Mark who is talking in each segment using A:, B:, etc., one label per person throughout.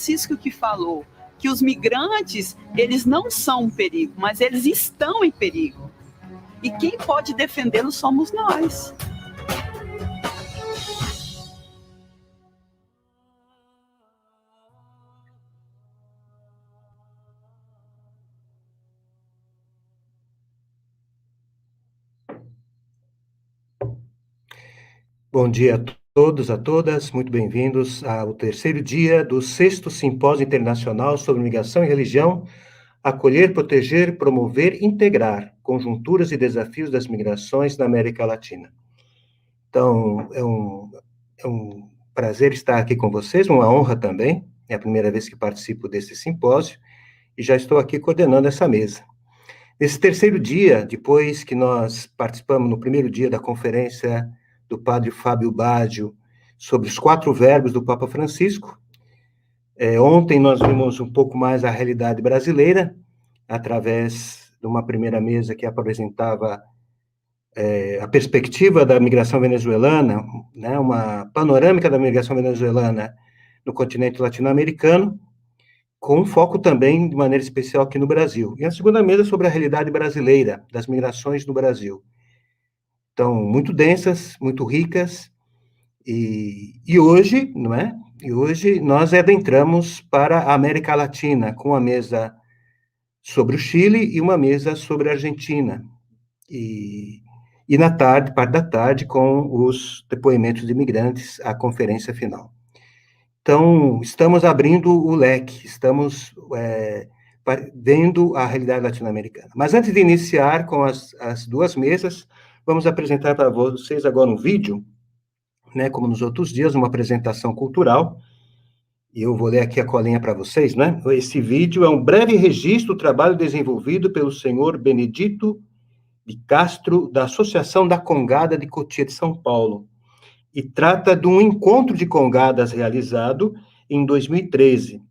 A: Francisco que falou, que os migrantes, eles não são um perigo, mas eles estão em perigo. E quem pode defendê-los somos nós.
B: Bom dia a todos, a todas, muito bem-vindos ao terceiro dia do 6º Simpósio Internacional sobre Migração e Religião, Acolher, Proteger, Promover, Integrar, Conjunturas e Desafios das Migrações na América Latina. Então, é um prazer estar aqui com vocês, uma honra também, é a primeira vez que participo desse simpósio, e já estou aqui coordenando essa mesa. Nesse terceiro dia, depois que nós participamos no primeiro dia da conferência do padre Fábio Baggio sobre os 4 verbos do Papa Francisco, ontem nós vimos um pouco mais a realidade brasileira, através de uma primeira mesa que apresentava a perspectiva da migração venezuelana, né, uma panorâmica da migração venezuelana no continente latino-americano, com um foco também, de maneira especial, aqui no Brasil. E a segunda mesa sobre a realidade brasileira, das migrações no Brasil. Então, muito densas, muito ricas, e hoje, não é? E hoje nós adentramos para a América Latina, com uma mesa sobre o Chile e uma mesa sobre a Argentina. E na tarde, parte da tarde, com os depoimentos de imigrantes, a conferência final. Então, estamos abrindo o leque, estamos vendo a realidade latino-americana. Mas antes de iniciar com as duas mesas, vamos apresentar para vocês agora um vídeo, né, como nos outros dias, uma apresentação cultural, e eu vou ler aqui a colinha para vocês, né? Esse vídeo é um breve registro do trabalho desenvolvido pelo senhor Benedito de Castro, da Associação da Congada de Cotia de São Paulo, e trata de um encontro de congadas realizado em 2013.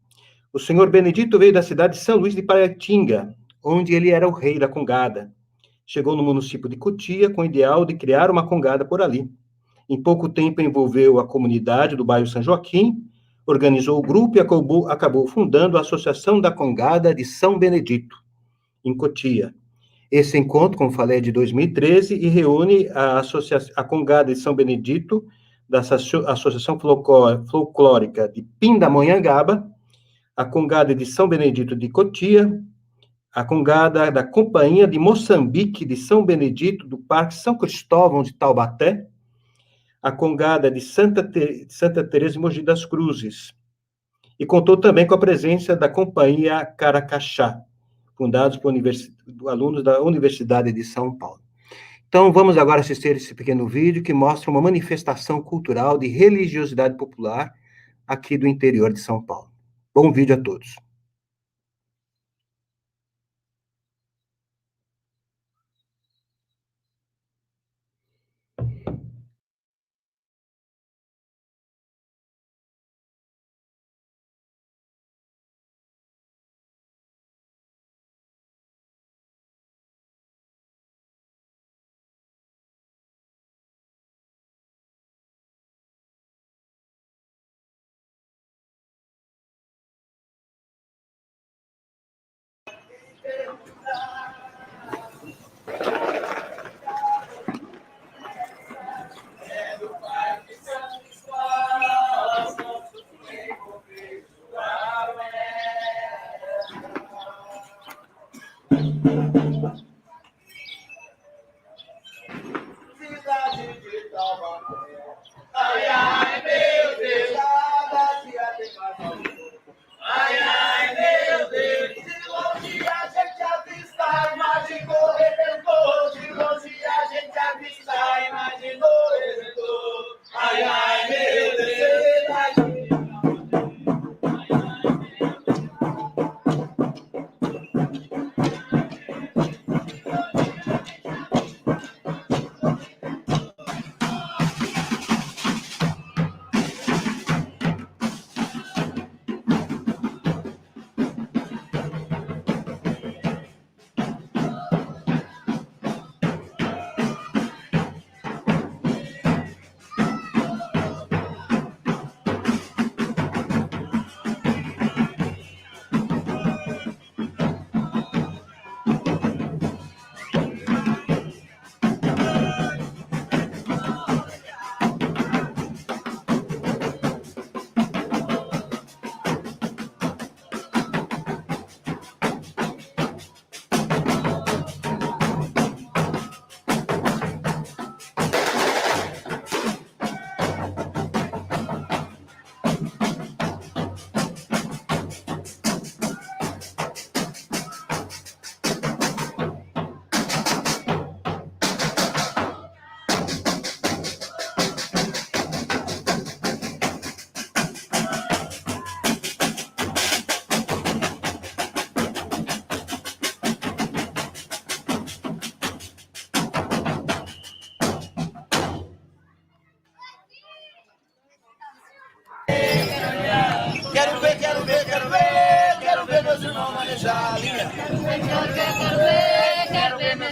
B: O senhor Benedito veio da cidade de São Luís de Paraitinga, onde ele era o rei da congada. Chegou no município de Cotia com o ideal de criar uma congada por ali. Em pouco tempo envolveu a comunidade do bairro São Joaquim, organizou o grupo e acabou fundando a Associação da Congada de São Benedito, em Cotia. Esse encontro, como falei, é de 2013 e reúne a Congada de São Benedito, da Associação Folclórica de Pindamonhangaba, a Congada de São Benedito de Cotia, a Congada da Companhia de Moçambique de São Benedito, do Parque São Cristóvão de Taubaté, a Congada de Santa Teresa de Mogi das Cruzes, e contou também com a presença da Companhia Caracaxá, fundados por alunos da Universidade de São Paulo. Então, vamos agora assistir esse pequeno vídeo que mostra uma manifestação cultural de religiosidade popular aqui do interior de São Paulo. Bom vídeo a todos.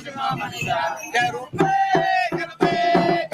C: Quero ver, quero ver, quero ver.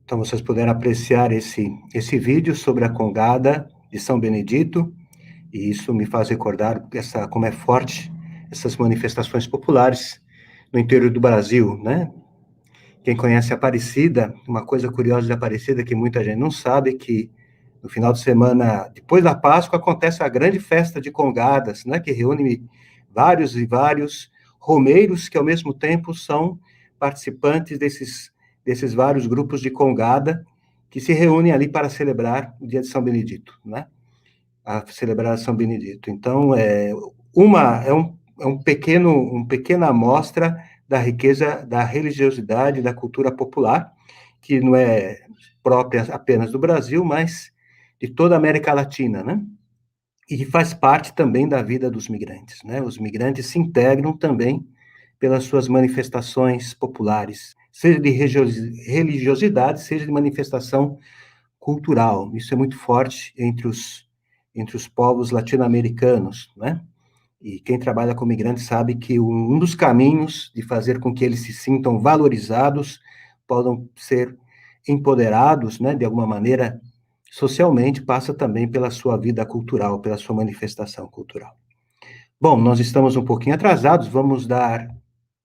B: Então, vocês puderam apreciar esse vídeo sobre a Congada de São Benedito, e isso me faz recordar como é forte essas manifestações populares no interior do Brasil, né? Quem conhece Aparecida, uma coisa curiosa de Aparecida que muita gente não sabe, que no final de semana, depois da Páscoa, acontece a grande festa de Congadas, né? Que reúne vários e vários romeiros que, ao mesmo tempo, são participantes desses vários grupos de Congada que se reúnem ali para celebrar o dia de São Benedito, né? A celebrar São Benedito. Então, uma pequena amostra da riqueza da religiosidade, da cultura popular, que não é própria apenas do Brasil, mas de toda a América Latina, né? E que faz parte também da vida dos migrantes, né? Os migrantes se integram também pelas suas manifestações populares, seja de religiosidade, seja de manifestação cultural. Isso é muito forte entre os povos latino-americanos, né? E quem trabalha com migrantes sabe que um dos caminhos de fazer com que eles se sintam valorizados, possam ser empoderados, né, de alguma maneira, socialmente, passa também pela sua vida cultural, pela sua manifestação cultural. Bom, nós estamos um pouquinho atrasados, vamos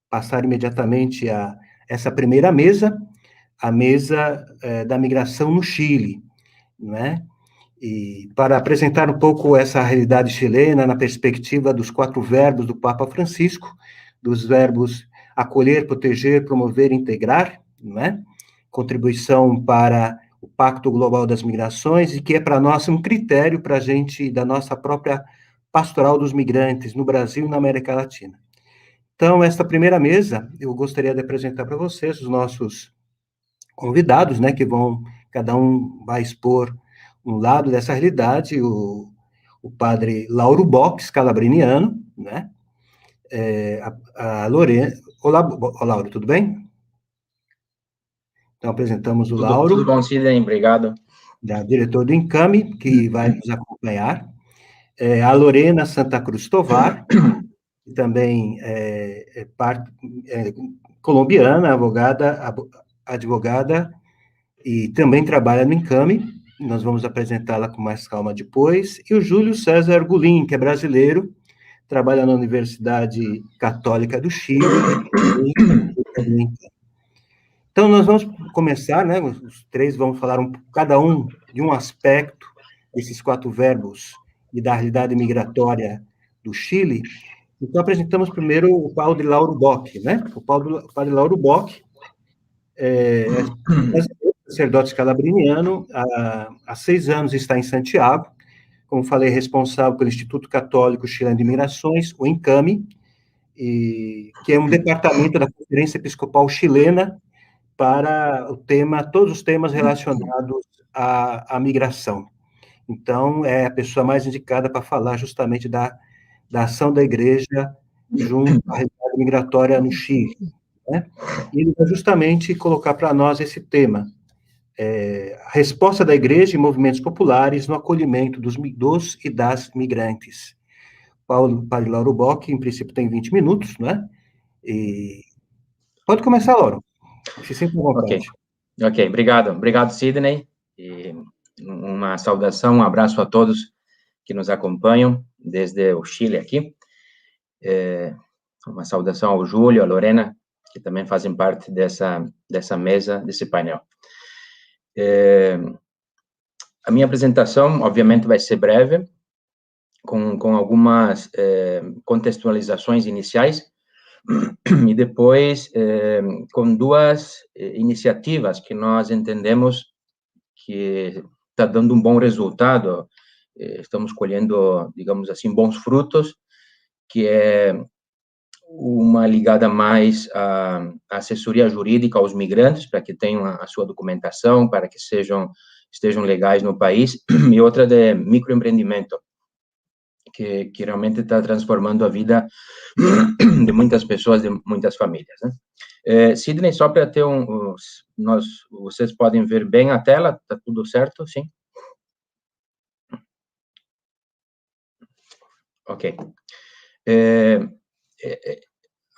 B: passar imediatamente a essa primeira mesa, a mesa da migração no Chile, né? E para apresentar um pouco essa realidade chilena na perspectiva dos 4 verbos do Papa Francisco, dos verbos acolher, proteger, promover, integrar, né? Contribuição para o Pacto Global das Migrações, e que é para nós um critério para a gente, da nossa própria pastoral dos migrantes no Brasil e na América Latina. Então, esta primeira mesa, eu gostaria de apresentar para vocês os nossos convidados, né, cada um vai expor um lado dessa realidade, o padre Lauro Bock, calabriniano, né, a Lorena. Olá, Lauro, tudo bem? Então, apresentamos o Lauro.
D: Tudo bom, Sidney, obrigado.
B: Diretor do Encame, que vai nos acompanhar. A Lorena Santa Cruz Tovar, que também colombiana, advogada, e também trabalha no Encame. Nós vamos apresentá-la com mais calma depois. E o Júlio César Gulim, que é brasileiro, trabalha na Universidade Católica do Chile. Então, nós vamos começar, né? Os 3 vão falar cada um de um aspecto desses 4 verbos e da realidade migratória do Chile. Então, apresentamos primeiro o padre Lauro Bock, né? O padre Lauro Bock é sacerdote calabriniano, há 6 anos está em Santiago, como falei, responsável pelo Instituto Católico Chileno de Migrações, o Encame, que é um departamento da Conferência Episcopal Chilena para todos os temas relacionados à migração. Então, é a pessoa mais indicada para falar justamente da ação da igreja junto à realidade migratória no Chile, né? E ele vai justamente colocar para nós esse tema, a resposta da igreja e movimentos populares no acolhimento dos e das migrantes. Padre Lauro Bock, em princípio, tem 20 minutos, né? E pode começar, Lauro. Se sinta à vontade.
D: Ok, obrigado, Sidney, e uma saudação, um abraço a todos que nos acompanham desde o Chile aqui, uma saudação ao Júlio, a Lorena, que também fazem parte dessa mesa, desse painel. A minha apresentação, obviamente, vai ser breve, com algumas contextualizações iniciais, e depois com 2 iniciativas que nós entendemos que está dando um bom resultado, estamos colhendo, digamos assim, bons frutos, que é uma ligada mais à assessoria jurídica aos migrantes, para que tenham a sua documentação, para que estejam legais no país, e outra de microempreendimento, que realmente está transformando a vida de muitas pessoas, de muitas famílias, né? Sidney, só para ter vocês podem ver bem a tela, está tudo certo, sim? Ok.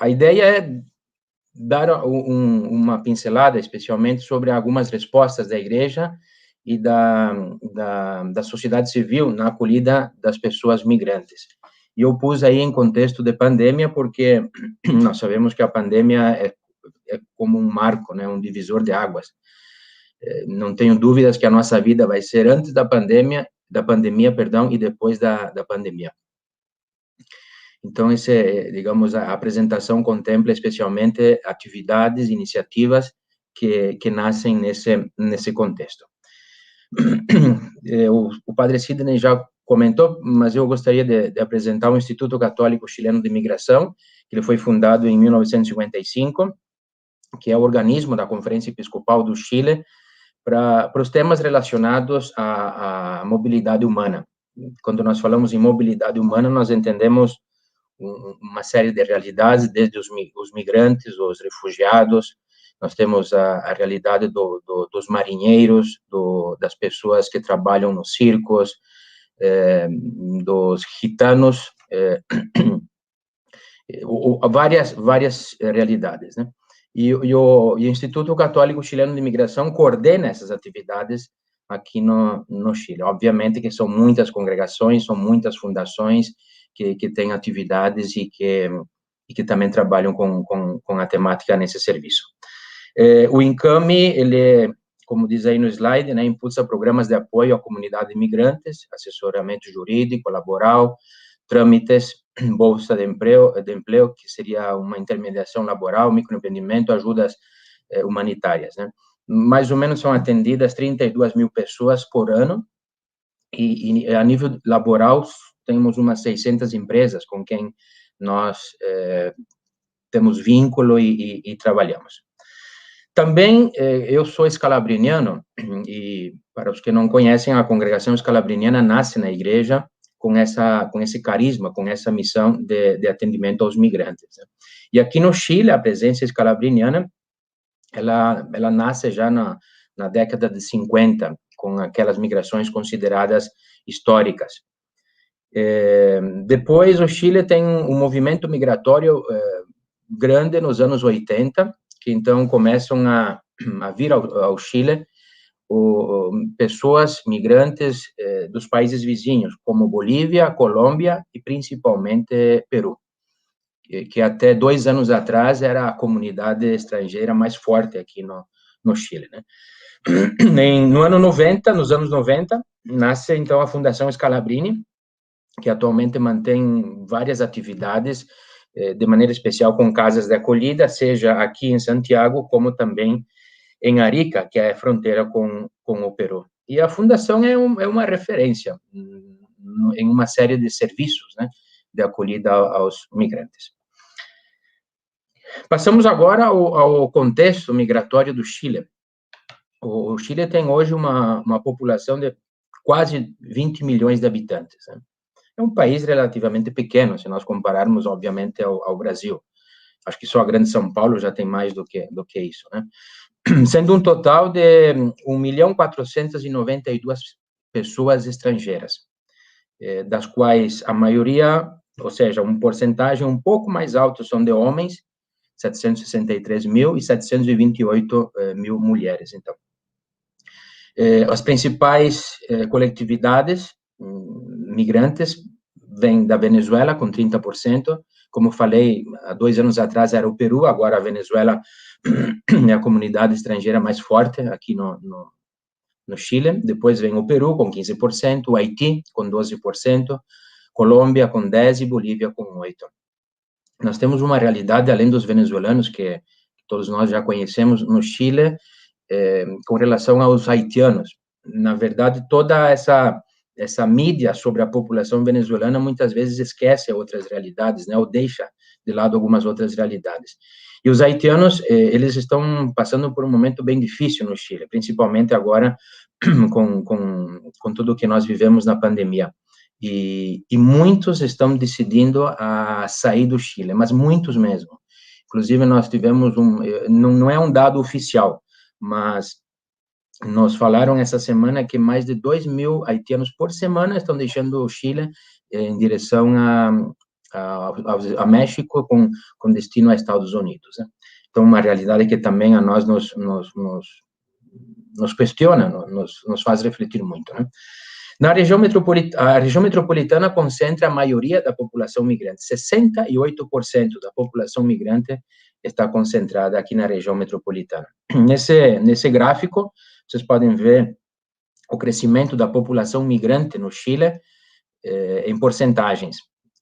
D: A ideia é dar uma pincelada, especialmente, sobre algumas respostas da igreja e da sociedade civil na acolhida das pessoas migrantes. E eu pus aí em contexto de pandemia, porque nós sabemos que a pandemia é como um marco, né, um divisor de águas. Não tenho dúvidas que a nossa vida vai ser antes da pandemia, e depois da pandemia. Então, digamos, a apresentação contempla especialmente atividades, iniciativas que nascem nesse contexto. O padre Sidney já comentou, mas eu gostaria de apresentar o Instituto Católico Chileno de Imigração, que ele foi fundado em 1955, que é o organismo da Conferência Episcopal do Chile para os temas relacionados à mobilidade humana. Quando nós falamos em mobilidade humana, nós entendemos uma série de realidades, desde os migrantes, os refugiados, nós temos a realidade dos marinheiros, das pessoas que trabalham nos circos, dos gitanos, várias realidades, né? E o Instituto Católico Chileno de Imigração coordena essas atividades aqui no Chile. Obviamente que são muitas congregações, são muitas fundações que têm atividades e que também trabalham com a temática nesse serviço. O INCAMI, ele, como diz aí no slide, né, impulsa programas de apoio à comunidade imigrantes, assessoramento jurídico, laboral, trâmites, bolsa de emprego, que seria uma intermediação laboral, microempreendimento, ajudas humanitárias, né? Mais ou menos são atendidas 32 mil pessoas por ano, e a nível laboral temos umas 600 empresas com quem nós temos vínculo e trabalhamos. Também, eu sou escalabriniano, e para os que não conhecem, a congregação escalabriniana nasce na igreja com esse carisma, com essa missão de atendimento aos migrantes, né? E aqui no Chile, a presença escalabriniana, ela nasce já na década de 50, com aquelas migrações consideradas históricas. Depois, o Chile tem um movimento migratório grande nos anos 80, que então começam a vir ao Chile pessoas migrantes dos países vizinhos, como Bolívia, Colômbia e principalmente Peru, que até 2 anos atrás era a comunidade estrangeira mais forte aqui no Chile, né? Nos anos 90, nasce então a Fundação Scalabrini, que atualmente mantém várias atividades, de maneira especial com casas de acolhida, seja aqui em Santiago, como também em Arica, que é a fronteira com o Peru. E a fundação é uma referência em uma série de serviços, né, de acolhida aos migrantes. Passamos agora ao contexto migratório do Chile. O Chile tem hoje uma população de quase 20 milhões de habitantes, né? É um país relativamente pequeno, se nós compararmos, obviamente, ao Brasil. Acho que só a grande São Paulo já tem mais do que isso, né? Sendo um total de 1.492.000 pessoas estrangeiras, das quais a maioria, ou seja, uma porcentagem um pouco mais alta, são de homens, 763 mil, e 728 mil mulheres, então. As principais coletividades migrantes vêm da Venezuela, com 30%, como falei, há 2 anos atrás era o Peru, agora a Venezuela é a comunidade estrangeira mais forte aqui no Chile. Depois vem o Peru, com 15%, o Haiti, com 12%, Colômbia, com 10%, e Bolívia, com 8%. Nós temos uma realidade, além dos venezuelanos, que todos nós já conhecemos, no Chile, com relação aos haitianos. Na verdade, toda essa mídia sobre a população venezuelana muitas vezes esquece outras realidades, né, ou deixa de lado algumas outras realidades. E os haitianos, eles estão passando por um momento bem difícil no Chile, principalmente agora com tudo que nós vivemos na pandemia. E muitos estão decidindo a sair do Chile, mas muitos mesmo. Inclusive, nós tivemos não é um dado oficial, mas nos falaram essa semana que mais de 2.000 haitianos por semana estão deixando o Chile em direção a México, com destino aos Estados Unidos, né? Então, uma realidade que também a nós nos questiona, nos faz refletir muito, né? A região metropolitana concentra a maioria da população migrante. 68% da população migrante está concentrada aqui na região metropolitana. Nesse gráfico, vocês podem ver o crescimento da população migrante no Chile em porcentagens.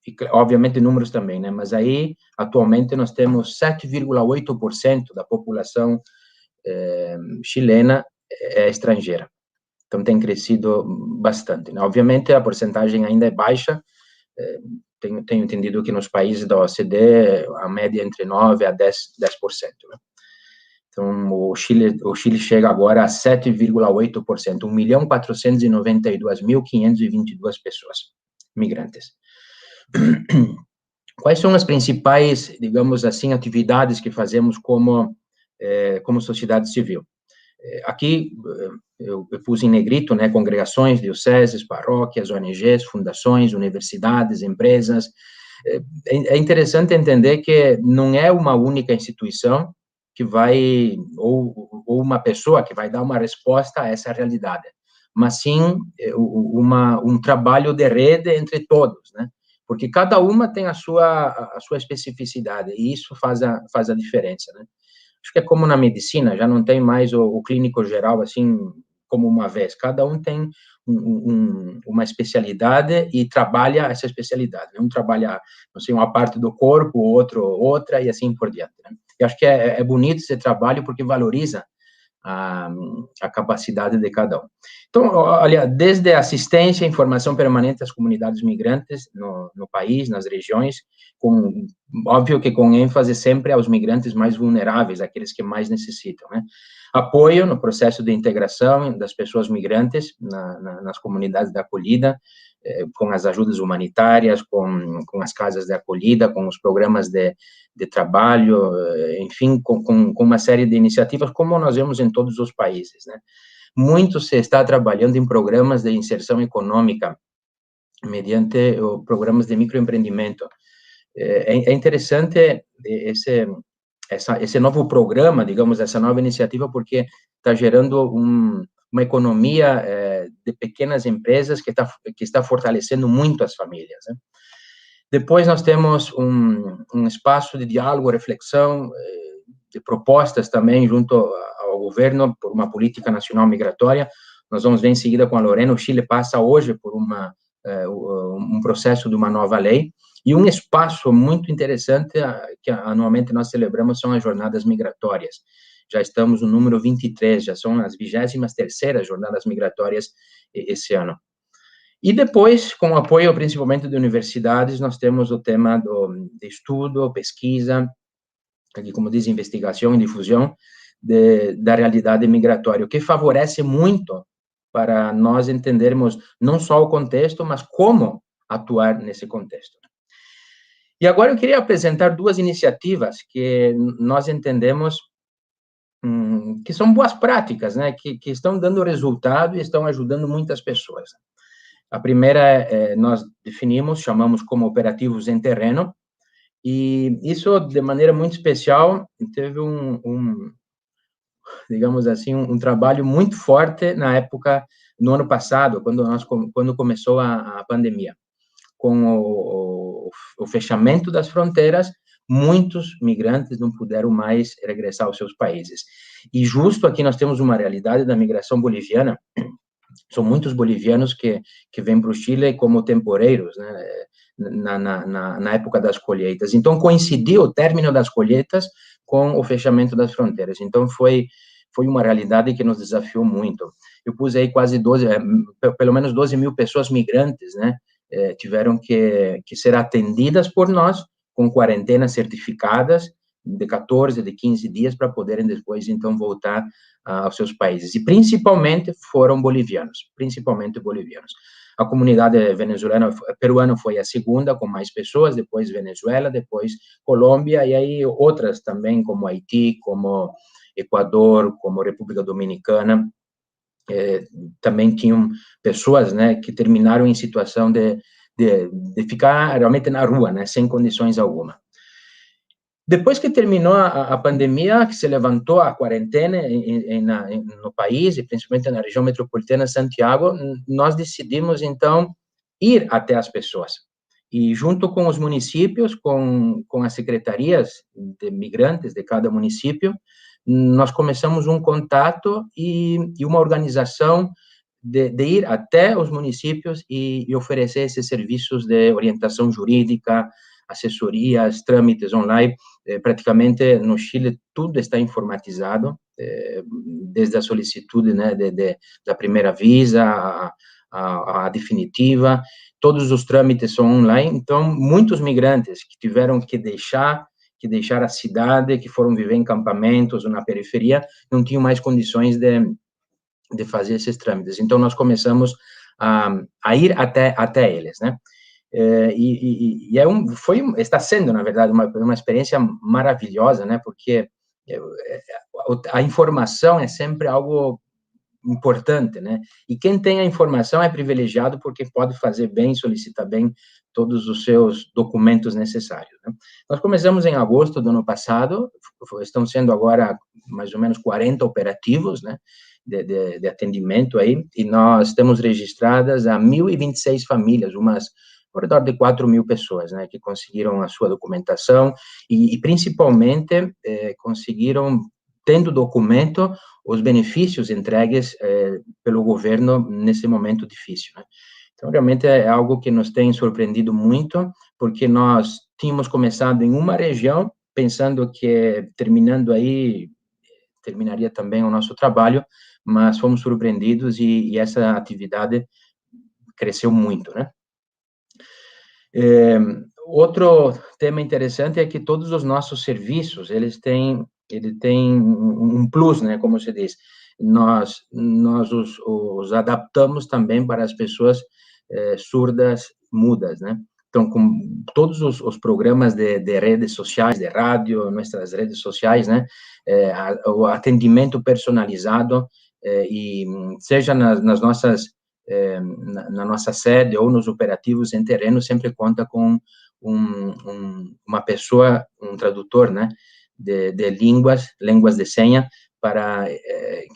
D: E, obviamente, números também, né? Mas aí, atualmente, nós temos 7,8% da população chilena estrangeira. Então, tem crescido bastante, né? Obviamente, a porcentagem ainda é baixa. Tenho entendido que nos países da OCDE, a média é entre 9% a 10%, né? Então, o Chile chega agora a 7,8%, 1.492.522 pessoas migrantes. Quais são as principais, digamos assim, atividades que fazemos como sociedade civil? Aqui, eu pus em negrito, né, congregações, dioceses, paróquias, ONGs, fundações, universidades, empresas. É interessante entender que não é uma única instituição que vai, ou uma pessoa que vai dar uma resposta a essa realidade, mas sim um trabalho de rede entre todos, né? Porque cada uma tem a sua especificidade, e isso faz a diferença, né? Acho que é como na medicina, já não tem mais o clínico geral, assim, como uma vez. Cada um tem uma especialidade e trabalha essa especialidade, né? Um trabalha, não sei, uma parte do corpo, o outro outra, e assim por diante, né? E acho que é bonito esse trabalho porque valoriza a capacidade de cada um. Então, olha, desde assistência e informação permanente às comunidades migrantes no país, nas regiões, óbvio que com ênfase sempre aos migrantes mais vulneráveis, aqueles que mais necessitam, né? Apoio no processo de integração das pessoas migrantes nas comunidades de acolhida, com as ajudas humanitárias, com as casas de acolhida, com os programas de trabalho, enfim, com uma série de iniciativas, como nós vemos em todos os países, né? Muito se está trabalhando em programas de inserção econômica, mediante programas de microempreendimento. É interessante esse novo programa, digamos, essa nova iniciativa, porque está gerando uma economia de pequenas empresas que está fortalecendo muito as famílias, né? Depois nós temos um espaço de diálogo, reflexão, de propostas também junto ao governo por uma política nacional migratória. Nós vamos ver em seguida com a Lorena, o Chile passa hoje por um processo de uma nova lei, e um espaço muito interessante que anualmente nós celebramos são as jornadas migratórias. Já estamos no número 23, já são as 23ª jornadas migratórias esse ano. E depois, com o apoio principalmente de universidades, nós temos o tema de estudo, pesquisa, aqui como diz, investigação e difusão da realidade migratória, o que favorece muito para nós entendermos não só o contexto, mas como atuar nesse contexto. E agora eu queria apresentar duas iniciativas que nós entendemos que são boas práticas, né, que estão dando resultado e estão ajudando muitas pessoas. A primeira nós chamamos como operativos em terreno, e isso, de maneira muito especial, teve digamos assim, um trabalho muito forte na época, no ano passado, quando começou a pandemia. Com o fechamento das fronteiras, muitos migrantes não puderam mais regressar aos seus países. E justo aqui nós temos uma realidade da migração boliviana. São muitos bolivianos que vêm para o Chile como temporeiros, né, na época das colheitas. Então, coincidiu o término das colheitas com o fechamento das fronteiras. Então, foi uma realidade que nos desafiou muito. Eu pus aí pelo menos 12 mil pessoas migrantes, né, tiveram que ser atendidas por nós, com quarentenas certificadas, de 14, de 15 dias, para poderem depois, então, voltar aos seus países. E, principalmente, foram bolivianos, A comunidade peruana foi a segunda, com mais pessoas, depois Venezuela, depois Colômbia, e aí outras também, como Haiti, como Equador, como República Dominicana. Também tinham pessoas, né, que terminaram em situação de ficar realmente na rua, né, sem condições alguma. Depois que terminou a pandemia, que se levantou a quarentena no país, e principalmente na região metropolitana de Santiago, nós decidimos, então, ir até as pessoas. E junto com os municípios, com as secretarias de migrantes de cada município, nós começamos um contato e uma organização de ir até os municípios e oferecer esses serviços de orientação jurídica, assessorias, trâmites online. Praticamente no Chile tudo está informatizado, desde a solicitude, né, da primeira visa a definitiva, todos os trâmites são online. Então, muitos migrantes que tiveram que deixar a cidade, que foram viver em campamentos ou na periferia, não tinham mais condições de fazer esses trâmites. Então, nós começamos a ir até eles, né? Está sendo, na verdade, uma experiência maravilhosa, né? Porque a informação é sempre algo importante, né? E quem tem a informação é privilegiado porque pode fazer bem, solicitar bem todos os seus documentos necessários, né? Nós começamos em agosto do ano passado, estão sendo agora mais ou menos 40 operativos, né, de atendimento aí, e nós temos registradas a 1.026 famílias, ao redor de 4.000 pessoas, né, que conseguiram a sua documentação e principalmente conseguiram, tendo documento, os benefícios entregues pelo governo nesse momento difícil, né? Então, realmente é algo que nos tem surpreendido muito, porque nós tínhamos começado em uma região, pensando que terminando aí, terminaria também o nosso trabalho, mas fomos surpreendidos e essa atividade cresceu muito, né? Outro tema interessante é que todos os nossos serviços, ele tem um plus, né, como se diz. Nós os adaptamos também para as pessoas surdas, mudas, né? Então, com todos os programas de redes sociais, de rádio, nossas redes sociais, né, o atendimento personalizado, e seja nas nossas na nossa sede ou nos operativos em terreno, sempre conta com uma pessoa, um tradutor, né, de línguas de senha, para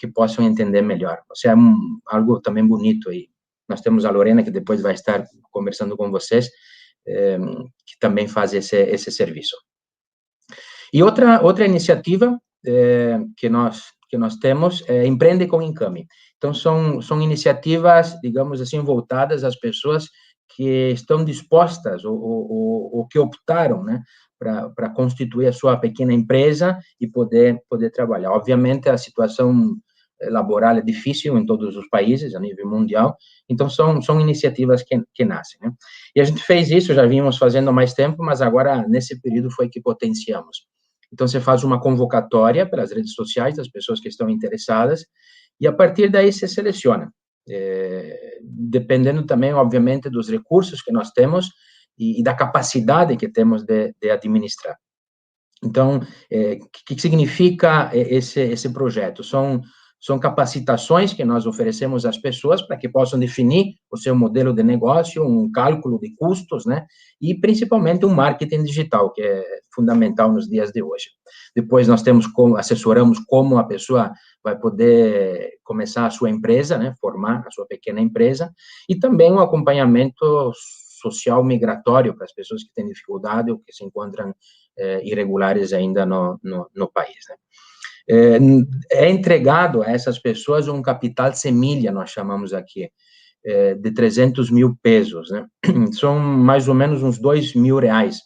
D: que possam entender melhor. Ou seja, algo também bonito aí. Nós temos a Lorena, que depois vai estar conversando com vocês, que também faz esse serviço. E outra iniciativa que nós temos é Empreende com Encame. Então, são iniciativas, digamos assim, voltadas às pessoas que estão dispostas ou que optaram, né, para constituir a sua pequena empresa e poder trabalhar. Obviamente, a situação laboral é difícil em todos os países, a nível mundial, então são iniciativas que nascem, né? E a gente fez isso, já vínhamos fazendo há mais tempo, mas agora, nesse período, foi que potenciamos. Então, você faz uma convocatória pelas redes sociais das pessoas que estão interessadas, e a partir daí você seleciona, dependendo também, obviamente, dos recursos que nós temos e da capacidade que temos de administrar. Então, o que significa esse projeto? São capacitações que nós oferecemos às pessoas para que possam definir o seu modelo de negócio, um cálculo de custos, né? E, principalmente, um marketing digital, que é fundamental nos dias de hoje. Depois, nós assessoramos como a pessoa vai poder começar a sua empresa, né? Formar a sua pequena empresa, e também um acompanhamento social migratório para as pessoas que têm dificuldade ou que se encontram irregulares ainda no país, né? É entregado a essas pessoas um capital semilha, nós chamamos aqui, de 300 mil pesos, né? São mais ou menos uns 2 mil reais,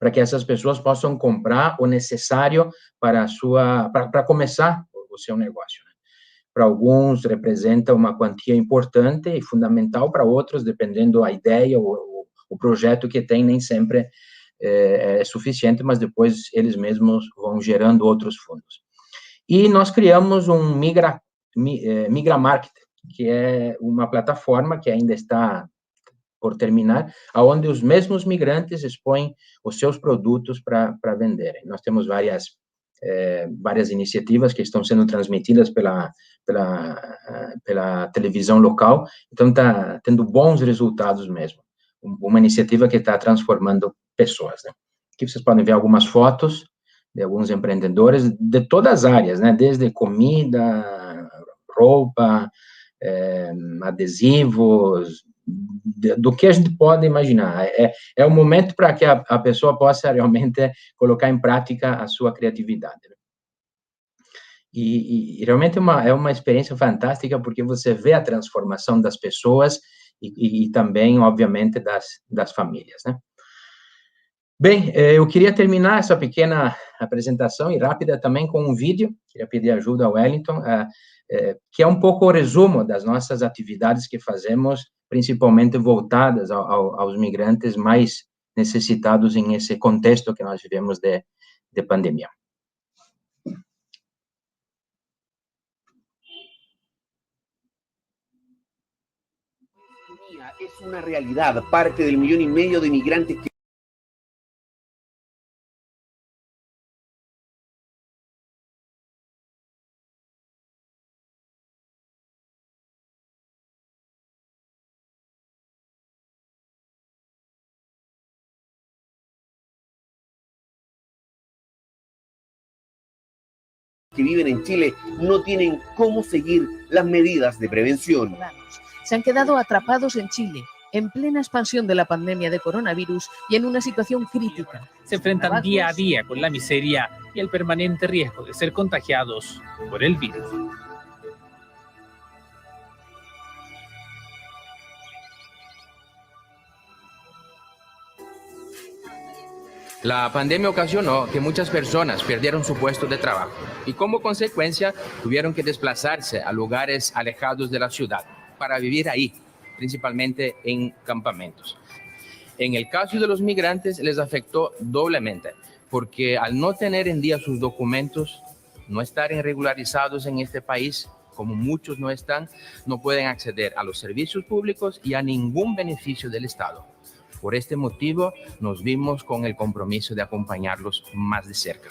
D: para que essas pessoas possam comprar o necessário para começar o seu negócio, né? Para alguns representa uma quantia importante e fundamental, para outros, dependendo da ideia ou o projeto que tem, nem sempre é suficiente, mas depois eles mesmos vão gerando outros fundos. E nós criamos um Migra Market, que é uma plataforma que ainda está por terminar, onde os mesmos migrantes expõem os seus produtos para venderem. Nós temos várias iniciativas que estão sendo transmitidas pela televisão local, então está tendo bons resultados mesmo. Uma iniciativa que está transformando pessoas, né? Aqui vocês podem ver algumas fotos de alguns empreendedores de todas as áreas, né? Desde comida, roupa, adesivos, do que a gente pode imaginar. É o momento para que a pessoa possa realmente colocar em prática a sua criatividade. E realmente é uma experiência fantástica, porque você vê a transformação das pessoas e também, obviamente, das famílias, né? Bem, eu queria terminar essa pequena apresentação e rápida também com um vídeo. Queria pedir ajuda ao Wellington, que é um pouco o resumo das nossas atividades que fazemos, principalmente voltadas aos migrantes mais necessitados em esse contexto que nós vivemos de pandemia.
E: Es una realidad, parte del 1,5 millones de migrantes que viven en Chile no tienen cómo seguir las medidas de prevención.
F: Se han quedado atrapados en Chile, en plena expansión de la pandemia de coronavirus y en una situación crítica.
G: Se enfrentan día a día con la miseria y el permanente riesgo de ser contagiados por el virus.
H: La pandemia ocasionó que muchas personas perdieron su puesto de trabajo y como consecuencia tuvieron que desplazarse a lugares alejados de la ciudad para vivir ahí, principalmente en campamentos. En el caso de los migrantes les afectó doblemente, porque al no tener en día sus documentos, no estar regularizados en este país, como muchos no están, no pueden acceder a los servicios públicos y a ningún beneficio del Estado. Por este motivo, nos vimos con el compromiso de acompañarlos más de cerca.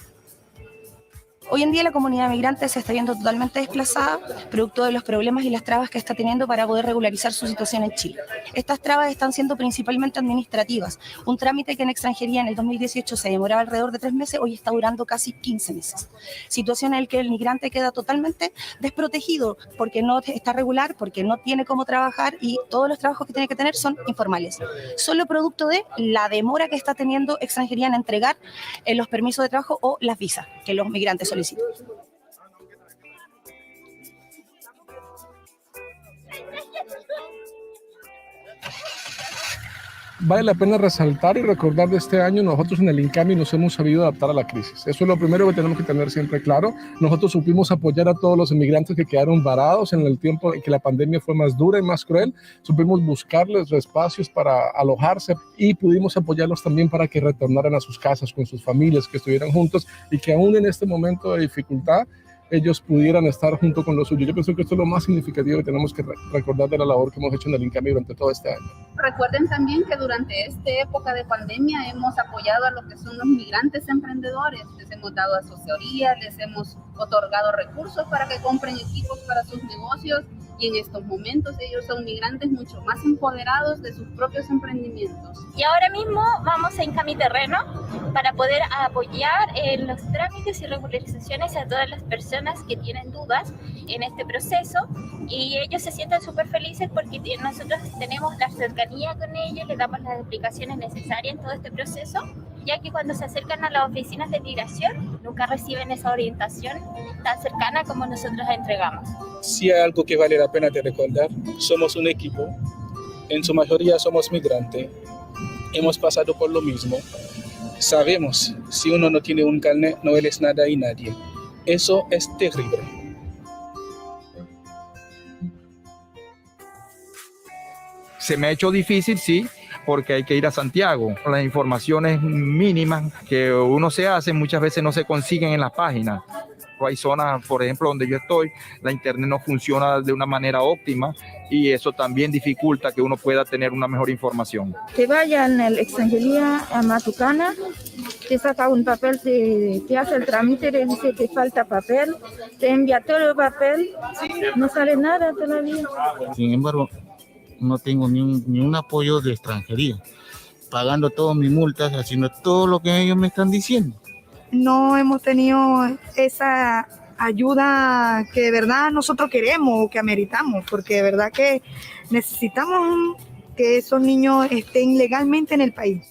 I: Hoy en día la comunidad migrante se está viendo totalmente desplazada, producto de los problemas y las trabas que está teniendo para poder regularizar su situación en Chile. Estas trabas están siendo principalmente administrativas. Un trámite que en extranjería en el 2018 se demoraba alrededor de 3 meses, hoy está durando casi 15 meses. Situación en la que el migrante queda totalmente desprotegido porque no está regular, porque no tiene cómo trabajar y todos los trabajos que tiene que tener son informales. Solo producto de la demora que está teniendo extranjería en entregar los permisos de trabajo o las visas que los migrantes solicitan.
J: Vale la pena resaltar y recordar de este año, nosotros en el INCAMI nos hemos sabido adaptar a la crisis. Eso es lo primero que tenemos que tener siempre claro. Nosotros supimos apoyar a todos los inmigrantes que quedaron varados en el tiempo en que la pandemia fue más dura y más cruel. Supimos buscarles espacios para alojarse y pudimos apoyarlos también para que retornaran a sus casas con sus familias, que estuvieran juntos y que aún en este momento de dificultad ellos pudieran estar junto con los suyos. Yo pienso que esto es lo más significativo que tenemos que recordar de la labor que hemos hecho en el INCAMI durante todo este año.
K: Recuerden también que durante esta época de pandemia hemos apoyado a lo que son los migrantes emprendedores. Les hemos dado asesoría, les hemos otorgado recursos para que compren equipos para sus negocios y en estos momentos ellos son migrantes mucho más empoderados de sus propios emprendimientos.
L: Y ahora mismo vamos a INCAMI Terreno para poder apoyar en los trámites y regularizaciones a todas las personas que tienen dudas en este proceso y ellos se sienten súper felices porque nosotros tenemos la cercanía con ellos, les damos las explicaciones necesarias en todo este proceso, ya que cuando se acercan a las oficinas de migración nunca reciben esa orientación tan cercana como nosotros la entregamos.
J: Si hay algo que vale la pena de recordar, somos un equipo, en su mayoría somos migrantes, hemos pasado por lo mismo, sabemos si uno no tiene un carnet no eres nada y nadie, eso es terrible.
M: Se me ha hecho difícil, sí, porque hay que ir a Santiago. Las informaciones mínimas que uno se hace muchas veces no se consiguen en las páginas. Hay zonas, por ejemplo, donde yo estoy, la internet no funciona de una manera óptima y eso también dificulta que uno pueda tener una mejor información.
N: Te vaya en la extranjería a Matucana, te saca un papel, te hace el trámite, te dice que falta papel, te envía todo el papel, no sale nada todavía.
O: Sin embargo, no tengo ni un apoyo de extranjería. pagando todas mis multas, haciendo todo lo que ellos me están diciendo.
N: No hemos tenido esa ayuda que de verdad nosotros queremos o que ameritamos, porque de verdad que necesitamos que esos niños estén legalmente en el país.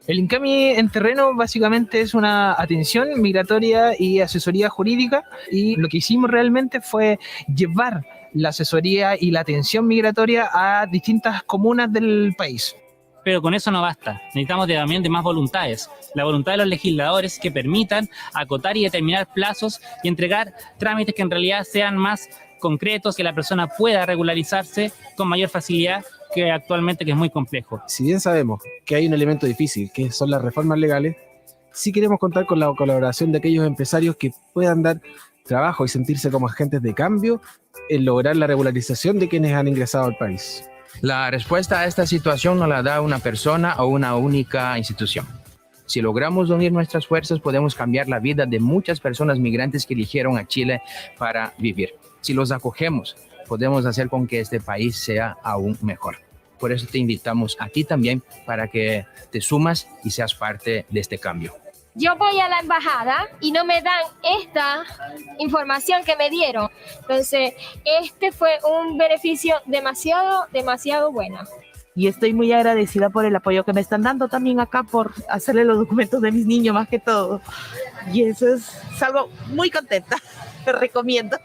P: El INCAMI en terreno básicamente es una atención migratoria y asesoría jurídica, y lo que hicimos realmente fue llevar la asesoría y la atención migratoria a distintas comunas del país.
Q: Pero con eso no basta, necesitamos también de más voluntades, la voluntad de los legisladores que permitan acotar y determinar plazos y entregar trámites que en realidad sean más concretos, que la persona pueda regularizarse con mayor facilidad que actualmente, que es muy complejo.
R: Si bien sabemos que hay un elemento difícil, que son las reformas legales, sí queremos contar con la colaboración de aquellos empresarios que puedan dar trabajo y sentirse como agentes de cambio en lograr la regularización de quienes han ingresado al país.
H: La respuesta a esta situación no la da una persona o una única institución. Si logramos unir nuestras fuerzas, podemos cambiar la vida de muchas personas migrantes que eligieron a Chile para vivir. Si los acogemos, podemos hacer con que este país sea aún mejor. Por eso te invitamos a ti también para que te sumas y seas parte de este cambio.
S: Yo voy a la embajada y no me dan esta información que me dieron. Entonces, este fue un beneficio demasiado bueno.
T: Y estoy muy agradecida por el apoyo que me están dando también acá, por hacerle los documentos de mis niños más que todo. Y eso es algo muy contenta. Te recomiendo.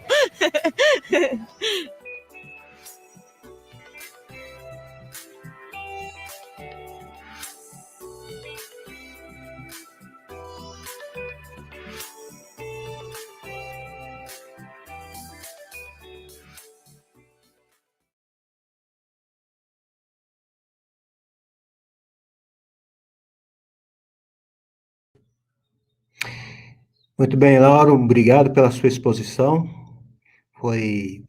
B: Muito bem, Lauro, obrigado pela sua exposição. Foi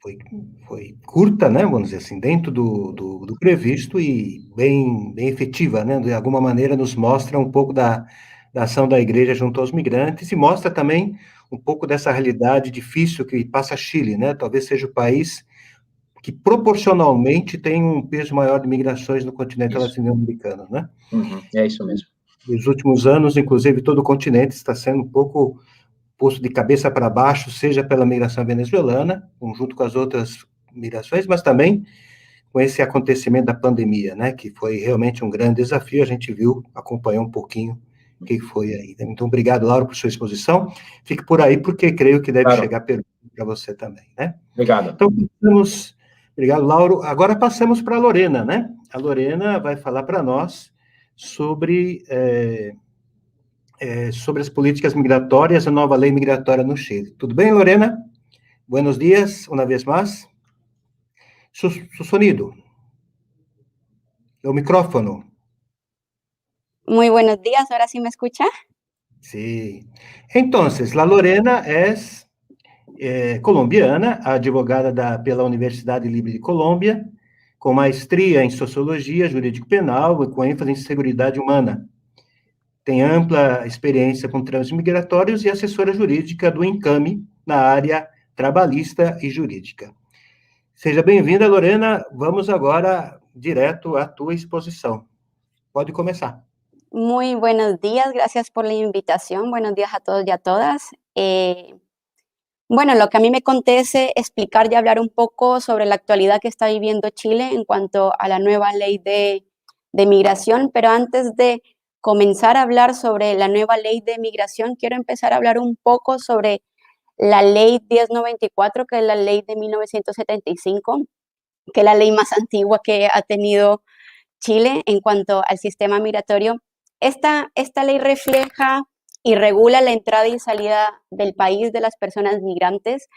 B: curta, né, vamos dizer assim, dentro do previsto e bem efetiva, né, de alguma maneira nos mostra um pouco da ação da igreja junto aos migrantes e mostra também um pouco dessa realidade difícil que passa Chile, né, talvez seja o país que proporcionalmente tem um peso maior de migrações no continente latino-americano, né?
D: É isso mesmo.
B: Nos últimos anos, inclusive, todo o continente está sendo um pouco posto de cabeça para baixo, seja pela migração venezuelana, junto com as outras migrações, mas também com esse acontecimento da pandemia, né, que foi realmente um grande desafio, a gente viu, acompanhou um pouquinho o que foi aí. Então, obrigado, Lauro, por sua exposição. Fique por aí, porque creio que deve chegar pergunta para você também, né?
D: Obrigado.
B: Então, obrigado, Lauro. Agora passamos para a Lorena, né? A Lorena vai falar para nós sobre as políticas migratórias, a nova lei migratória no Chile. Tudo bem, Lorena? Buenos días, una vez más. Su sonido. El micrófono.
U: Muy buenos días, ¿ahora sí me escucha?
B: Sí. Entonces, la Lorena es colombiana, advogada pela Universidade Libre de Colômbia, com maestria em Sociologia Jurídico-Penal e com ênfase em Seguridade Humana. Tem ampla experiência com trâmites migratórios e assessora jurídica do INCAMI na área trabalhista e jurídica. Seja bem-vinda, Lorena. Vamos agora direto à tua exposição. Pode começar.
U: Muy buenos días, gracias por la invitación. Buenos días a todos y a todas. Bueno, lo que a mí me acontece explicar y hablar un poco sobre la actualidad que está viviendo Chile en cuanto a la nueva ley de migración, pero antes de comenzar a hablar sobre la nueva ley de migración, quiero empezar a hablar un poco sobre la ley 1094, que es la ley de 1975, que es la ley más antigua que ha tenido Chile en cuanto al sistema migratorio. Esta ley refleja y regula la entrada y salida del país de las personas migrantes.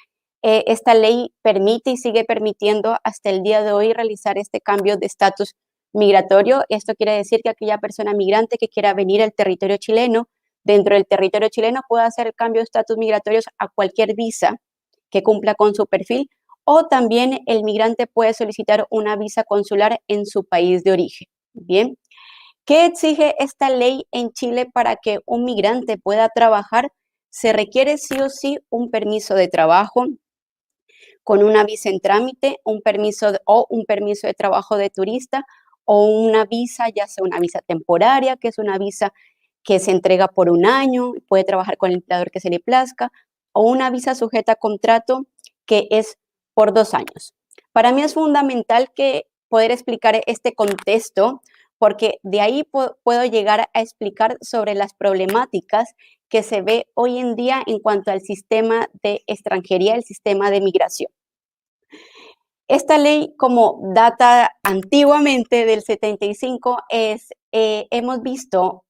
U: Esta ley permite y sigue permitiendo hasta el día de hoy realizar este cambio de estatus migratorio. Esto quiere decir que aquella persona migrante que quiera venir al territorio chileno, dentro del territorio chileno, puede hacer el cambio de estatus migratorios a cualquier visa que cumpla con su perfil, o también el migrante puede solicitar una visa consular en su país de origen. Bien. ¿Qué exige esta ley en Chile para que un migrante pueda trabajar? Se requiere sí o sí un permiso de trabajo con una visa en trámite, un permiso de trabajo de turista o una visa, ya sea una visa temporaria, que es una visa que se entrega por un año, puede trabajar con el empleador que se le plazca, o una visa sujeta a contrato que es por 2 años. Para mí es fundamental que poder explicar este contexto, porque de ahí puedo llegar a explicar sobre las problemáticas que se ve hoy en día en cuanto al sistema de extranjería, el sistema de migración. Esta ley, como data antiguamente del 75, hemos visto,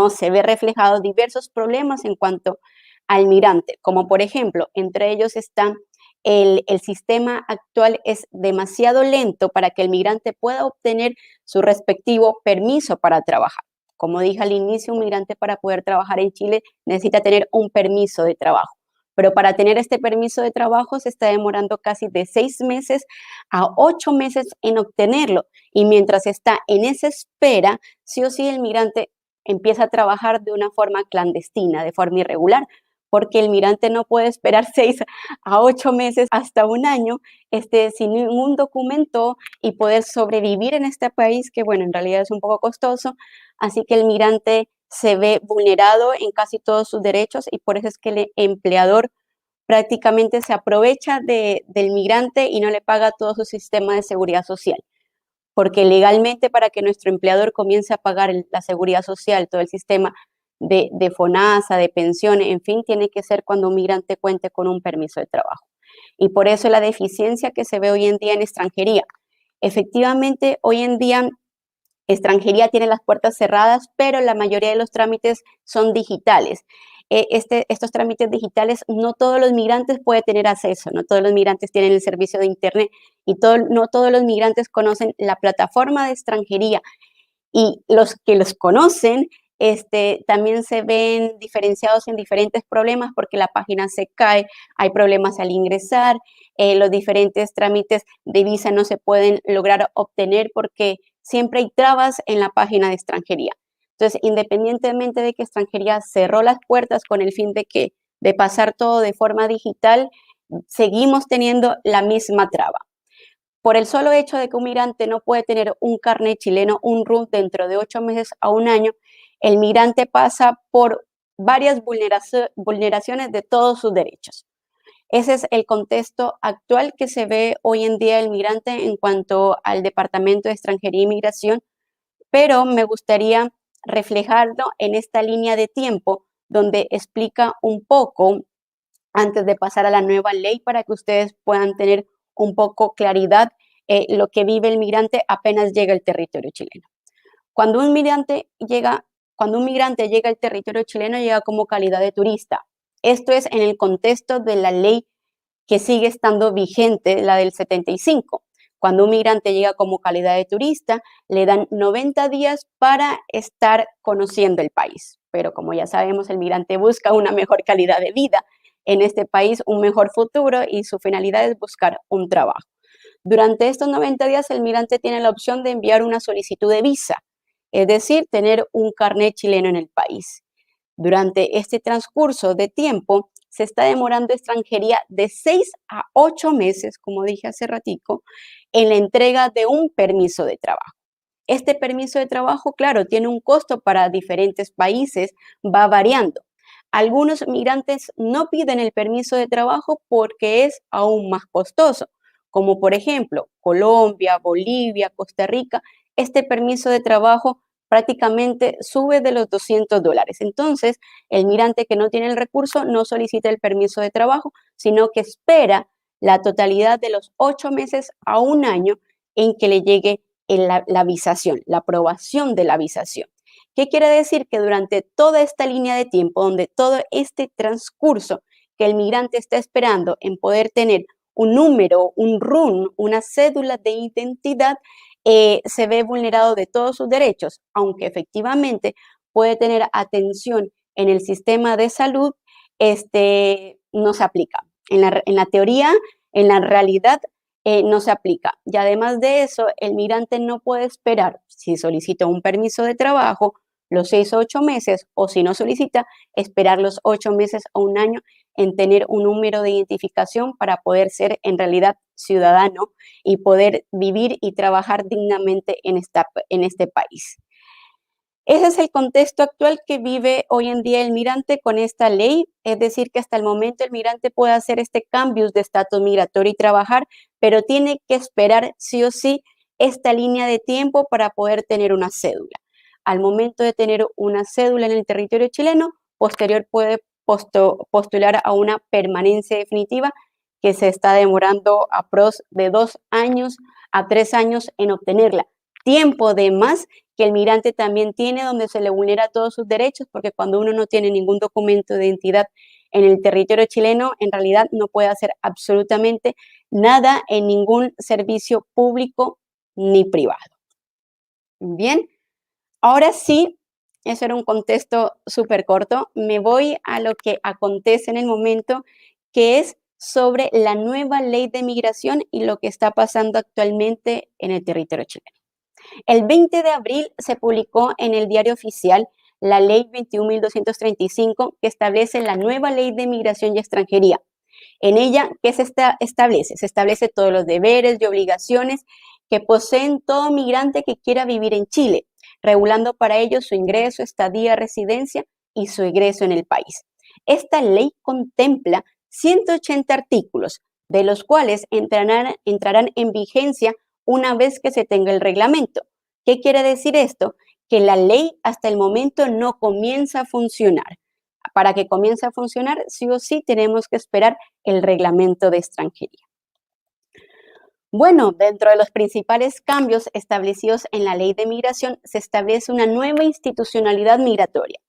U: se ve reflejado diversos problemas en cuanto al migrante, como por ejemplo, entre ellos están el sistema actual es demasiado lento para que el migrante pueda obtener su respectivo permiso para trabajar. Como dije al inicio, un migrante para poder trabajar en Chile necesita tener un permiso de trabajo. Pero para tener este permiso de trabajo se está demorando casi de 6 meses a 8 meses en obtenerlo. Y mientras está en esa espera, sí o sí el migrante empieza a trabajar de una forma clandestina, de forma irregular, porque el migrante no puede esperar 6 a 8 meses hasta un año sin ningún documento y poder sobrevivir en este país, que bueno, en realidad es un poco costoso. Así que el migrante se ve vulnerado en casi todos sus derechos y por eso es que el empleador prácticamente se aprovecha del migrante y no le paga todo su sistema de seguridad social. Porque legalmente para que nuestro empleador comience a pagar la seguridad social, todo el sistema de FONASA, de pensiones, en fin, tiene que ser cuando un migrante cuente con un permiso de trabajo. Y por eso la deficiencia que se ve hoy en día en extranjería. Efectivamente, hoy en día extranjería tiene las puertas cerradas, pero la mayoría de los trámites son digitales. Estos trámites digitales, no todos los migrantes pueden tener acceso, no todos los migrantes tienen el servicio de internet y no todos los migrantes conocen la plataforma de extranjería. Y los que los conocen también se ven diferenciados en diferentes problemas porque la página se cae, hay problemas al ingresar, los diferentes trámites de visa no se pueden lograr obtener porque siempre hay trabas en la página de extranjería. Entonces, independientemente de que extranjería cerró las puertas con el fin de pasar todo de forma digital, seguimos teniendo la misma traba. Por el solo hecho de que un migrante no puede tener un carnet chileno, un RUT dentro de 8 meses a un año, el migrante pasa por varias vulneraciones de todos sus derechos. Ese es el contexto actual que se ve hoy en día el migrante en cuanto al Departamento de Extranjería y Migración, pero me gustaría reflejarlo en esta línea de tiempo donde explica un poco, antes de pasar a la nueva ley, para que ustedes puedan tener un poco claridad lo que vive el migrante apenas llega al territorio chileno. Cuando un migrante llega al territorio chileno, llega como calidad de turista. Esto es en el contexto de la ley que sigue estando vigente, la del 75. Cuando un migrante llega como calidad de turista, le dan 90 días para estar conociendo el país. Pero como ya sabemos, el migrante busca una mejor calidad de vida en este país, un mejor futuro y su finalidad es buscar un trabajo. Durante estos 90 días, el migrante tiene la opción de enviar una solicitud de visa, es decir, tener un carnet chileno en el país. Durante este transcurso de tiempo, se está demorando extranjería de 6 a 8 meses, como dije hace ratico, en la entrega de un permiso de trabajo. Este permiso de trabajo, claro, tiene un costo para diferentes países, va variando. Algunos migrantes no piden el permiso de trabajo porque es aún más costoso, como por ejemplo Colombia, Bolivia, Costa Rica. Este permiso de trabajo prácticamente sube de los $200. Entonces, el migrante que no tiene el recurso no solicita el permiso de trabajo, sino que espera la totalidad de los 8 meses a un año en que le llegue la visación, la aprobación de la visación. ¿Qué quiere decir? Que durante toda esta línea de tiempo, donde todo este transcurso que el migrante está esperando en poder tener un número, un RUN, una cédula de identidad, se ve vulnerado de todos sus derechos, aunque efectivamente puede tener atención en el sistema de salud, no se aplica. En la teoría, en la realidad, no se aplica. Y además de eso, el migrante no puede esperar, si solicita un permiso de trabajo, los 6 o 8 meses, o si no solicita, esperar los 8 meses o un año en tener un número de identificación para poder ser en realidad ciudadano y poder vivir y trabajar dignamente en este país. Ese es el contexto actual que vive hoy en día el migrante con esta ley, es decir, que hasta el momento el migrante puede hacer este cambio de estatus migratorio y trabajar, pero tiene que esperar sí o sí esta línea de tiempo para poder tener una cédula. Al momento de tener una cédula en el territorio chileno, posterior puede postular a una permanencia definitiva que se está demorando de 2 años a 3 años en obtenerla. Tiempo de más que el migrante también tiene, donde se le vulnera todos sus derechos, porque cuando uno no tiene ningún documento de identidad en el territorio chileno, en realidad no puede hacer absolutamente nada en ningún servicio público ni privado. Bien, ahora sí, eso era un contexto súper corto. Me voy a lo que acontece en el momento, que es sobre la nueva ley de migración y lo que está pasando actualmente en el territorio chileno. El 20 de abril se publicó en el Diario Oficial la Ley 21.235, que establece la nueva Ley de Migración y Extranjería. En ella, ¿qué se establece? Se establece todos los deberes y obligaciones que poseen todo migrante que quiera vivir en Chile, regulando para ello su ingreso, estadía, residencia y su egreso en el país. Esta ley contempla 180 artículos, de los cuales entrarán en vigencia una vez que se tenga el reglamento. ¿Qué quiere decir esto? Que la ley hasta el momento no comienza a funcionar. Para que comience a funcionar, sí o sí tenemos que esperar el reglamento de extranjería. Bueno, dentro de los principales cambios establecidos en la ley de migración, se establece una nueva institucionalidad migratoria.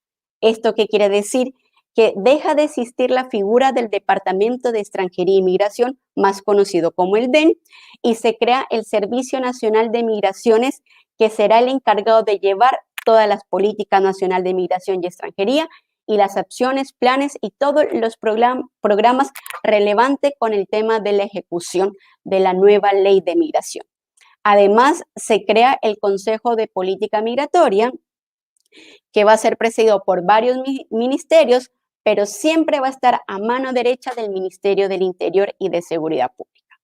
U: ¿Esto qué quiere decir? Que deja de existir la figura del Departamento de Extranjería y Migración, más conocido como el DEN, y se crea el Servicio Nacional de Migraciones, que será el encargado de llevar todas las políticas nacionales de migración y extranjería y las acciones, planes y todos los programas relevantes con el tema de la ejecución de la nueva ley de migración. Además, se crea el Consejo de Política Migratoria, que va a ser presidido por varios ministerios, pero siempre va a estar a mano derecha del Ministerio del Interior y de Seguridad Pública.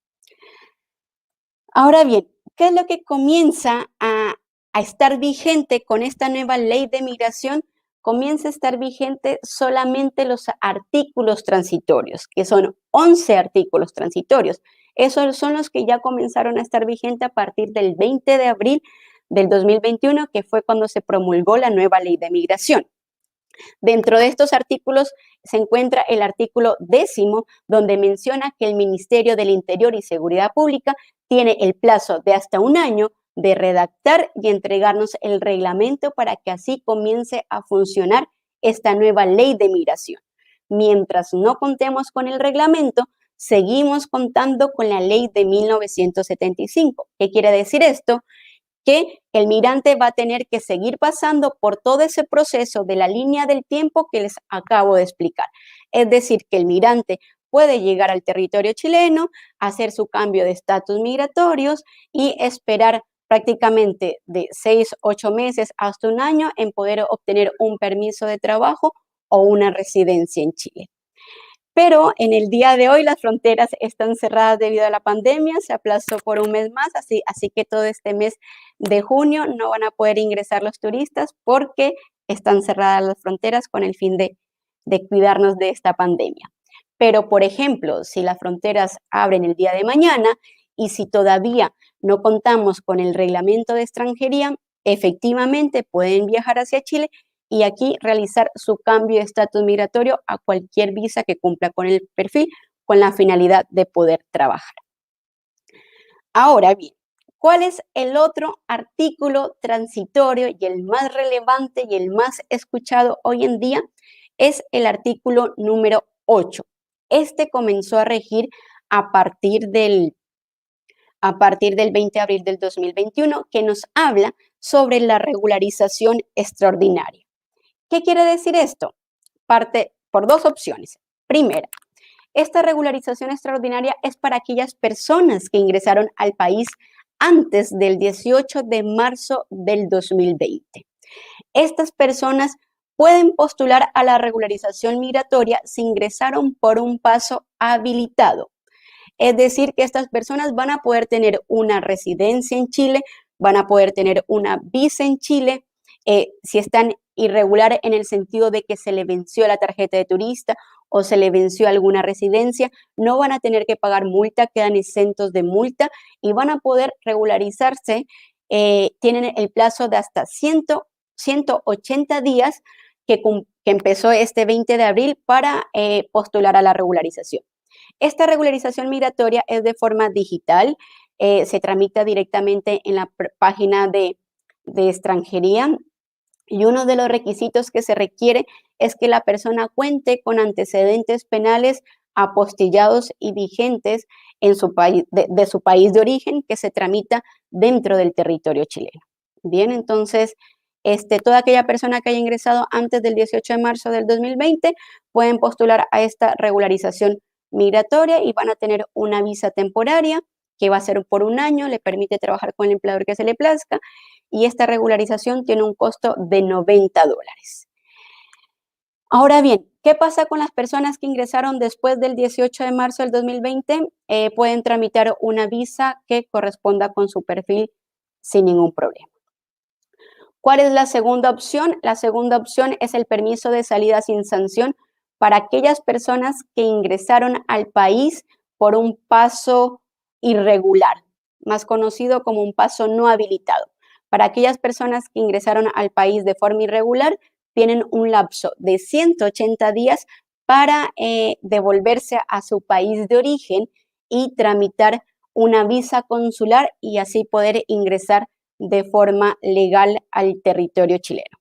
U: Ahora bien, ¿qué es lo que comienza a estar vigente con esta nueva ley de migración? Comienza a estar vigente solamente los artículos transitorios, que son 11 artículos transitorios. Esos son los que ya comenzaron a estar vigentes a partir del 20 de abril del 2021, que fue cuando se promulgó la nueva ley de migración. Dentro de estos artículos se encuentra el artículo 10, donde menciona que el Ministerio del Interior y Seguridad Pública tiene el plazo de hasta 1 año de redactar y entregarnos el reglamento para que así comience a funcionar esta nueva ley de migración. Mientras no contemos con el reglamento, seguimos contando con la ley de 1975. ¿Qué quiere decir esto? Que el migrante va a tener que seguir pasando por todo ese proceso de la línea del tiempo que les acabo de explicar. Es decir, que el migrante puede llegar al territorio chileno, hacer su cambio de estatus migratorios y esperar prácticamente de 6, 8 meses hasta 1 año en poder obtener un permiso de trabajo o una residencia en Chile. Pero en el día de hoy las fronteras están cerradas debido a la pandemia, se aplazó por 1 mes más, así que todo este mes de junio no van a poder ingresar los turistas porque están cerradas las fronteras con el fin de cuidarnos de esta pandemia. Pero, por ejemplo, si las fronteras abren el día de mañana y si todavía no contamos con el reglamento de extranjería, efectivamente pueden viajar hacia Chile y aquí realizar su cambio de estatus migratorio a cualquier visa que cumpla con el perfil, con la finalidad de poder trabajar. Ahora bien, ¿cuál es el otro artículo transitorio y el más relevante y el más escuchado hoy en día? Es el artículo número 8. Este comenzó a regir a partir del 20 de abril del 2021, que nos habla sobre la regularización extraordinaria. ¿Qué quiere decir esto? Parte por 2 opciones. Primera, esta regularización extraordinaria es para aquellas personas que ingresaron al país antes del 18 de marzo del 2020. Estas personas pueden postular a la regularización migratoria si ingresaron por un paso habilitado. Es decir, que estas personas van a poder tener una residencia en Chile, van a poder tener una visa en Chile, si están irregular en el sentido de que se le venció la tarjeta de turista o se le venció alguna residencia, no van a tener que pagar multa, quedan exentos de multa y van a poder regularizarse. Tienen el plazo de hasta 180 días que empezó este 20 de abril para postular a la regularización. Esta regularización migratoria es de forma digital, se tramita directamente en la página de extranjería y uno de los requisitos que se requiere es que la persona cuente con antecedentes penales apostillados y vigentes en su país, de su país de origen, que se tramita dentro del territorio chileno. Bien, entonces, toda aquella persona que haya ingresado antes del 18 de marzo del 2020 pueden postular a esta regularización migratoria y van a tener una visa temporaria que va a ser por un año, le permite trabajar con el empleador que se le plazca y esta regularización tiene un costo de $90. Ahora bien, ¿qué pasa con las personas que ingresaron después del 18 de marzo del 2020? Pueden tramitar una visa que corresponda con su perfil sin ningún problema. ¿Cuál es la segunda opción? La segunda opción es el permiso de salida sin sanción para aquellas personas que ingresaron al país por un paso irregular, más conocido como un paso no habilitado. Para aquellas personas que ingresaron al país de forma irregular, tienen un lapso de 180 días para devolverse a su país de origen y tramitar una visa consular y así poder ingresar de forma legal al territorio chileno.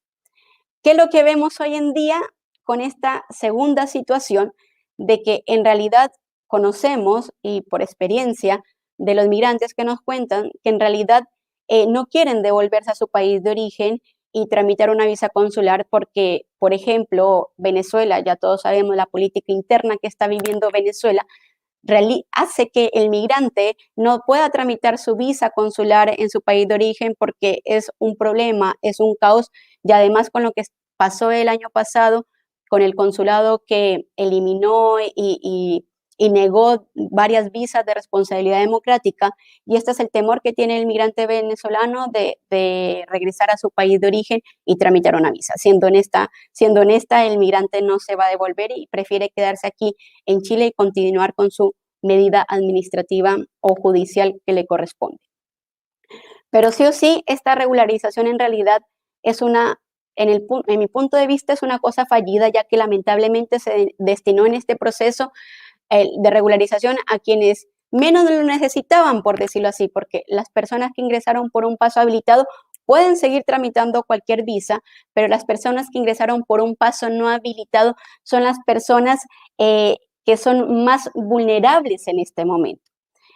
U: ¿Qué es lo que vemos hoy en día con esta segunda situación de que en realidad conocemos y por experiencia de los migrantes que nos cuentan que en realidad no quieren devolverse a su país de origen y tramitar una visa consular porque, por ejemplo, Venezuela, ya todos sabemos la política interna que está viviendo Venezuela, hace que el migrante no pueda tramitar su visa consular en su país de origen porque es un problema, es un caos y además con lo que pasó el año pasado con el consulado que eliminó y negó varias visas de responsabilidad democrática y este es el temor que tiene el migrante venezolano de regresar a su país de origen y tramitar una visa. Siendo honesta, el migrante no se va a devolver y prefiere quedarse aquí en Chile y continuar con su medida administrativa o judicial que le corresponde. Pero sí o sí, esta regularización en realidad es en mi punto de vista es una cosa fallida, ya que lamentablemente se destinó en este proceso de regularización a quienes menos lo necesitaban, por decirlo así, porque las personas que ingresaron por un paso habilitado pueden seguir tramitando cualquier visa, pero las personas que ingresaron por un paso no habilitado son las personas que son más vulnerables en este momento.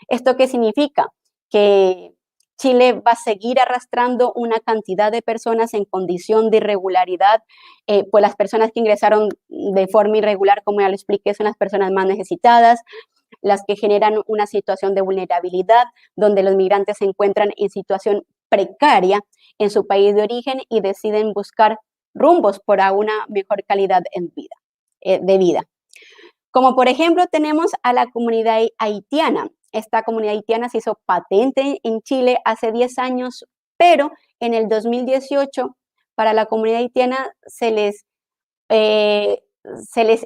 U: ¿Esto qué significa? Que Chile va a seguir arrastrando una cantidad de personas en condición de irregularidad, pues las personas que ingresaron de forma irregular, como ya lo expliqué, son las personas más necesitadas, las que generan una situación de vulnerabilidad, donde los migrantes se encuentran en situación precaria en su país de origen y deciden buscar rumbos para una mejor calidad de vida. Como por ejemplo tenemos a la comunidad haitiana. Esta comunidad haitiana se hizo patente en Chile hace 10 años, pero en el 2018 para la comunidad haitiana se les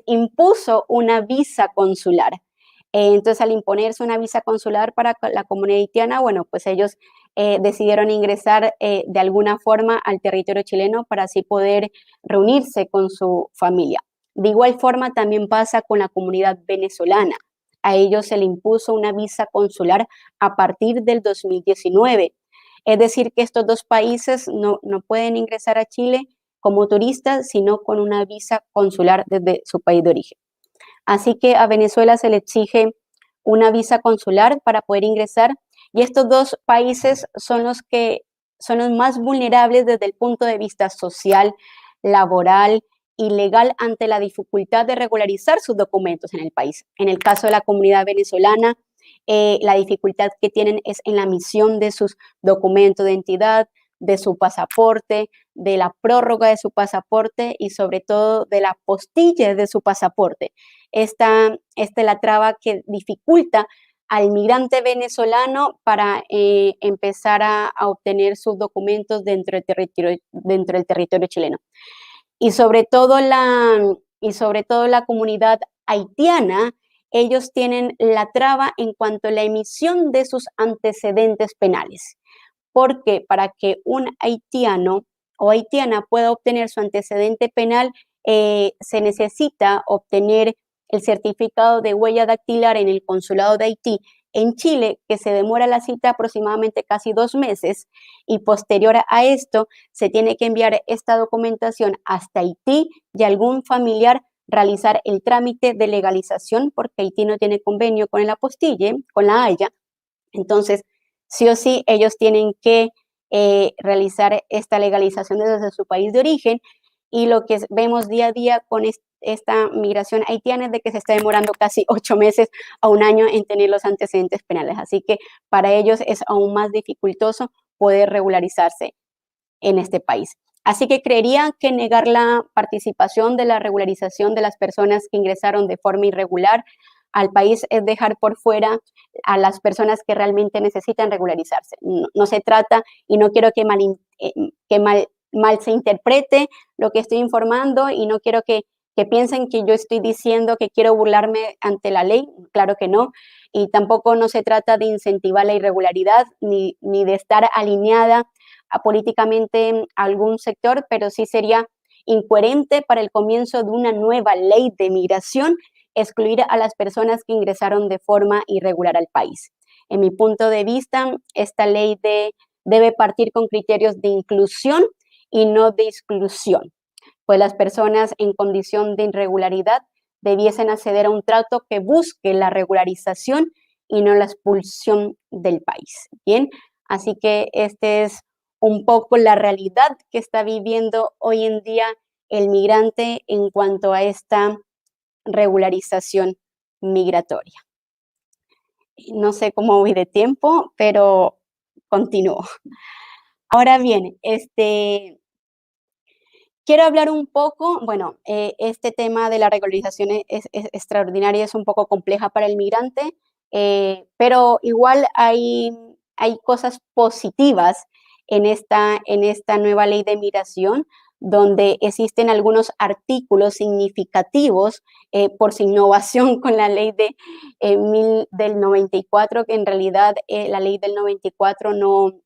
U: impuso una visa consular. Entonces, al imponerse una visa consular para la comunidad haitiana, bueno, pues ellos decidieron ingresar de alguna forma al territorio chileno para así poder reunirse con su familia. De igual forma, también pasa con la comunidad venezolana. A ellos se le impuso una visa consular a partir del 2019. Es decir, que estos dos países no pueden ingresar a Chile como turistas, sino con una visa consular desde su país de origen. Así que a Venezuela se le exige una visa consular para poder ingresar y estos dos países son los que son los más vulnerables desde el punto de vista social, laboral y legal ante la dificultad de regularizar sus documentos en el país. En el caso de la comunidad venezolana, la dificultad que tienen es en la emisión de sus documentos de identidad, de su pasaporte, de la prórroga de su pasaporte y sobre todo de la postilla de su pasaporte. Esta es la traba que dificulta al migrante venezolano para empezar a obtener sus documentos dentro del territorio chileno. Y sobre todo la comunidad haitiana, ellos tienen la traba en cuanto a la emisión de sus antecedentes penales. Porque para que un haitiano o haitiana pueda obtener su antecedente penal, se necesita obtener el certificado de huella dactilar en el consulado de Haití en Chile, que se demora la cita aproximadamente casi 2 meses, y posterior a esto se tiene que enviar esta documentación hasta Haití y algún familiar realizar el trámite de legalización, porque Haití no tiene convenio con el apostille, con la Haya. Entonces, sí o sí, ellos tienen que realizar esta legalización desde su país de origen, y lo que vemos día a día con esta migración haitiana es de que se está demorando casi 8 meses a 1 año en tener los antecedentes penales. Así que para ellos es aún más dificultoso poder regularizarse en este país. Así que creería que negar la participación de la regularización de las personas que ingresaron de forma irregular al país es dejar por fuera a las personas que realmente necesitan regularizarse. No se trata, y no quiero que mal se interprete lo que estoy informando, y no quiero que piensen que yo estoy diciendo que quiero burlarme ante la ley, claro que no, y tampoco no se trata de incentivar la irregularidad ni de estar alineada políticamente a algún sector, pero sí sería incoherente para el comienzo de una nueva ley de migración excluir a las personas que ingresaron de forma irregular al país. En mi punto de vista, esta ley debe partir con criterios de inclusión y no de exclusión, pues las personas en condición de irregularidad debiesen acceder a un trato que busque la regularización y no la expulsión del país. Bien, así que esta es un poco la realidad que está viviendo hoy en día el migrante en cuanto a esta regularización migratoria. No sé cómo voy de tiempo, pero continúo. Ahora bien, quiero hablar un poco, bueno, este tema de la regularización es extraordinaria, es un poco compleja para el migrante, pero igual hay cosas positivas en esta nueva ley de migración, donde existen algunos artículos significativos por su innovación con la ley del 94, que en realidad la ley del 94 no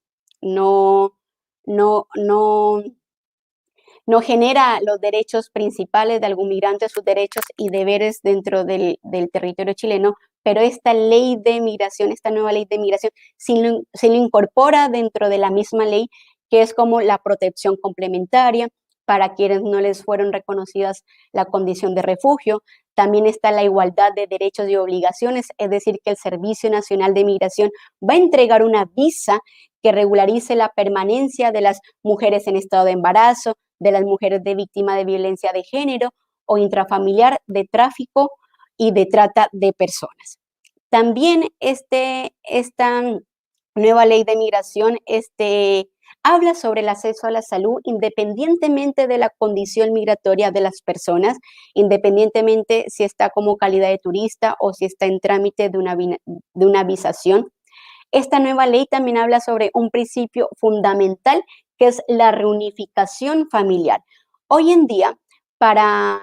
U: genera los derechos principales de algún migrante, sus derechos y deberes dentro del territorio chileno, pero esta ley de migración, esta nueva ley de migración, se lo incorpora dentro de la misma ley, que es como la protección complementaria para quienes no les fueron reconocidas la condición de refugio. También está la igualdad de derechos y obligaciones, es decir, que el Servicio Nacional de Migración va a entregar una visa que regularice la permanencia de las mujeres en estado de embarazo, de las mujeres de víctima de violencia de género o intrafamiliar, de tráfico y de trata de personas. También esta nueva ley de migración habla sobre el acceso a la salud independientemente de la condición migratoria de las personas, independientemente si está como calidad de turista o si está en trámite de una visación. Esta nueva ley también habla sobre un principio fundamental, que es la reunificación familiar. Hoy en día, para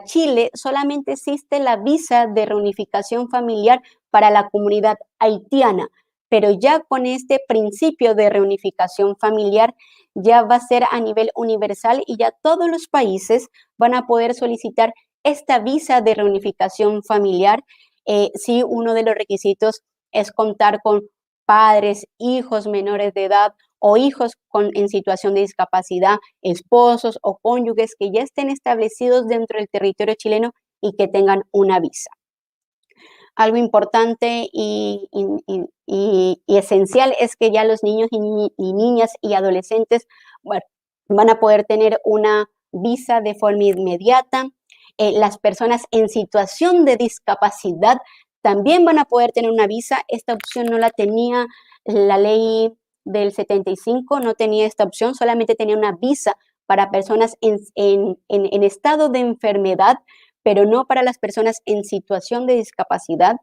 U: Chile solamente existe la visa de reunificación familiar para la comunidad haitiana, pero ya con este principio de reunificación familiar ya va a ser a nivel universal y ya todos los países van a poder solicitar esta visa de reunificación familiar si uno de los requisitos es contar con padres, hijos menores de edad o hijos en situación de discapacidad, esposos o cónyuges que ya estén establecidos dentro del territorio chileno y que tengan una visa. Algo importante y esencial es que ya los niños y niñas y adolescentes van a poder tener una visa de forma inmediata. Las personas en situación de discapacidad también van a poder tener una visa. Esta opción no la tenía la ley del 75 no tenía esta opción, solamente tenía una visa para personas en estado de enfermedad, pero no para las personas en situación de discapacidad.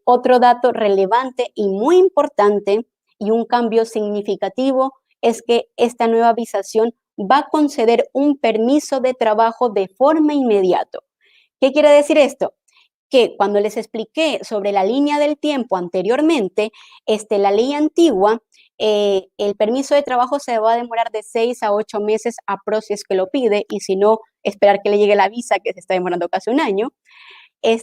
U: Otro dato relevante y muy importante y un cambio significativo es que esta nueva visación va a conceder un permiso de trabajo de forma inmediata. ¿Qué quiere decir esto? Que cuando les expliqué sobre la línea del tiempo anteriormente, la ley antigua, el permiso de trabajo se va a demorar de 6 a 8 meses si es que lo pide, y si no, esperar que le llegue la visa, que se está demorando casi un año.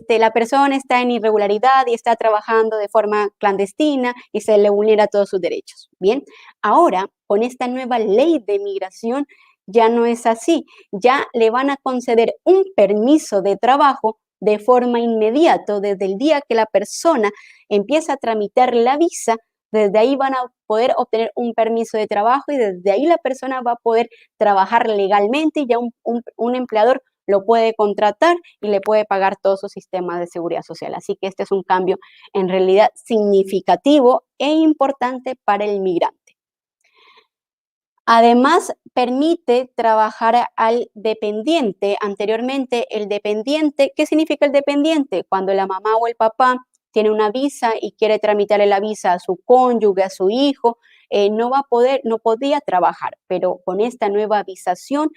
U: La persona está en irregularidad y está trabajando de forma clandestina y se le vulnera todos sus derechos. Bien, ahora con esta nueva ley de migración ya no es así, ya le van a conceder un permiso de trabajo de forma inmediata, desde el día que la persona empieza a tramitar la visa, desde ahí van a poder obtener un permiso de trabajo y desde ahí la persona va a poder trabajar legalmente y ya un empleador lo puede contratar y le puede pagar todo su sistema de seguridad social. Así que este es un cambio en realidad significativo e importante para el migrante. Además, permite trabajar al dependiente. Anteriormente, el dependiente, ¿qué significa el dependiente? Cuando la mamá o el papá tiene una visa y quiere tramitarle la visa a su cónyuge, a su hijo, no podía trabajar, pero con esta nueva visación,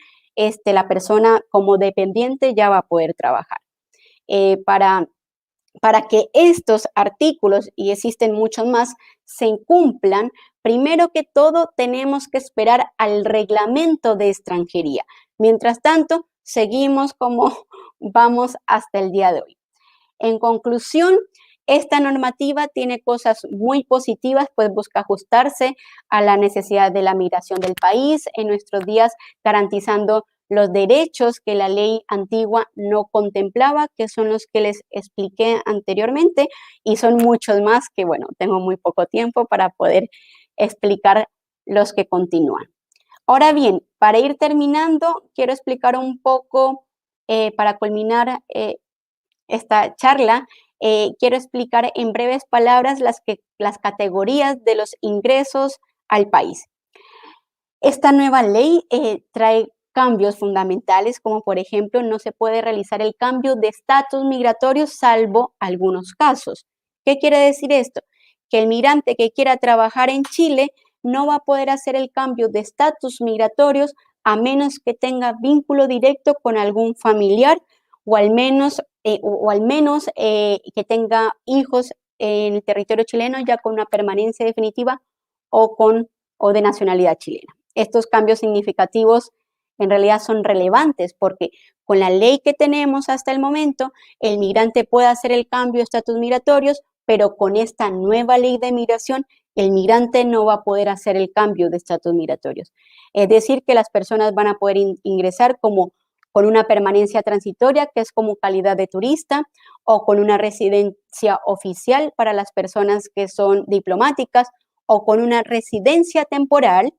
U: la persona como dependiente ya va a poder trabajar. Para que estos artículos, y existen muchos más, se cumplan, primero que todo tenemos que esperar al reglamento de extranjería. Mientras tanto, seguimos como vamos hasta el día de hoy. En conclusión, esta normativa tiene cosas muy positivas, pues busca ajustarse a la necesidad de la migración del país en nuestros días, garantizando los derechos que la ley antigua no contemplaba, que son los que les expliqué anteriormente, y son muchos más que, bueno, tengo muy poco tiempo para poder explicar los que continúan. Ahora bien, para ir terminando, quiero explicar un poco, para culminar esta charla, quiero explicar en breves palabras las categorías de los ingresos al país. Esta nueva ley trae cambios fundamentales, como por ejemplo, no se puede realizar el cambio de estatus migratorio salvo algunos casos. ¿Qué quiere decir esto? Que el migrante que quiera trabajar en Chile no va a poder hacer el cambio de estatus migratorios a menos que tenga vínculo directo con algún familiar o al menos que tenga hijos en el territorio chileno ya con una permanencia definitiva o de nacionalidad chilena. Estos cambios significativos en realidad son relevantes porque con la ley que tenemos hasta el momento, el migrante puede hacer el cambio de estatus migratorios, pero con esta nueva ley de migración, el migrante no va a poder hacer el cambio de estatus migratorios. Es decir, que las personas van a poder ingresar con una permanencia transitoria, que es como calidad de turista, o con una residencia oficial para las personas que son diplomáticas, o con una residencia temporal,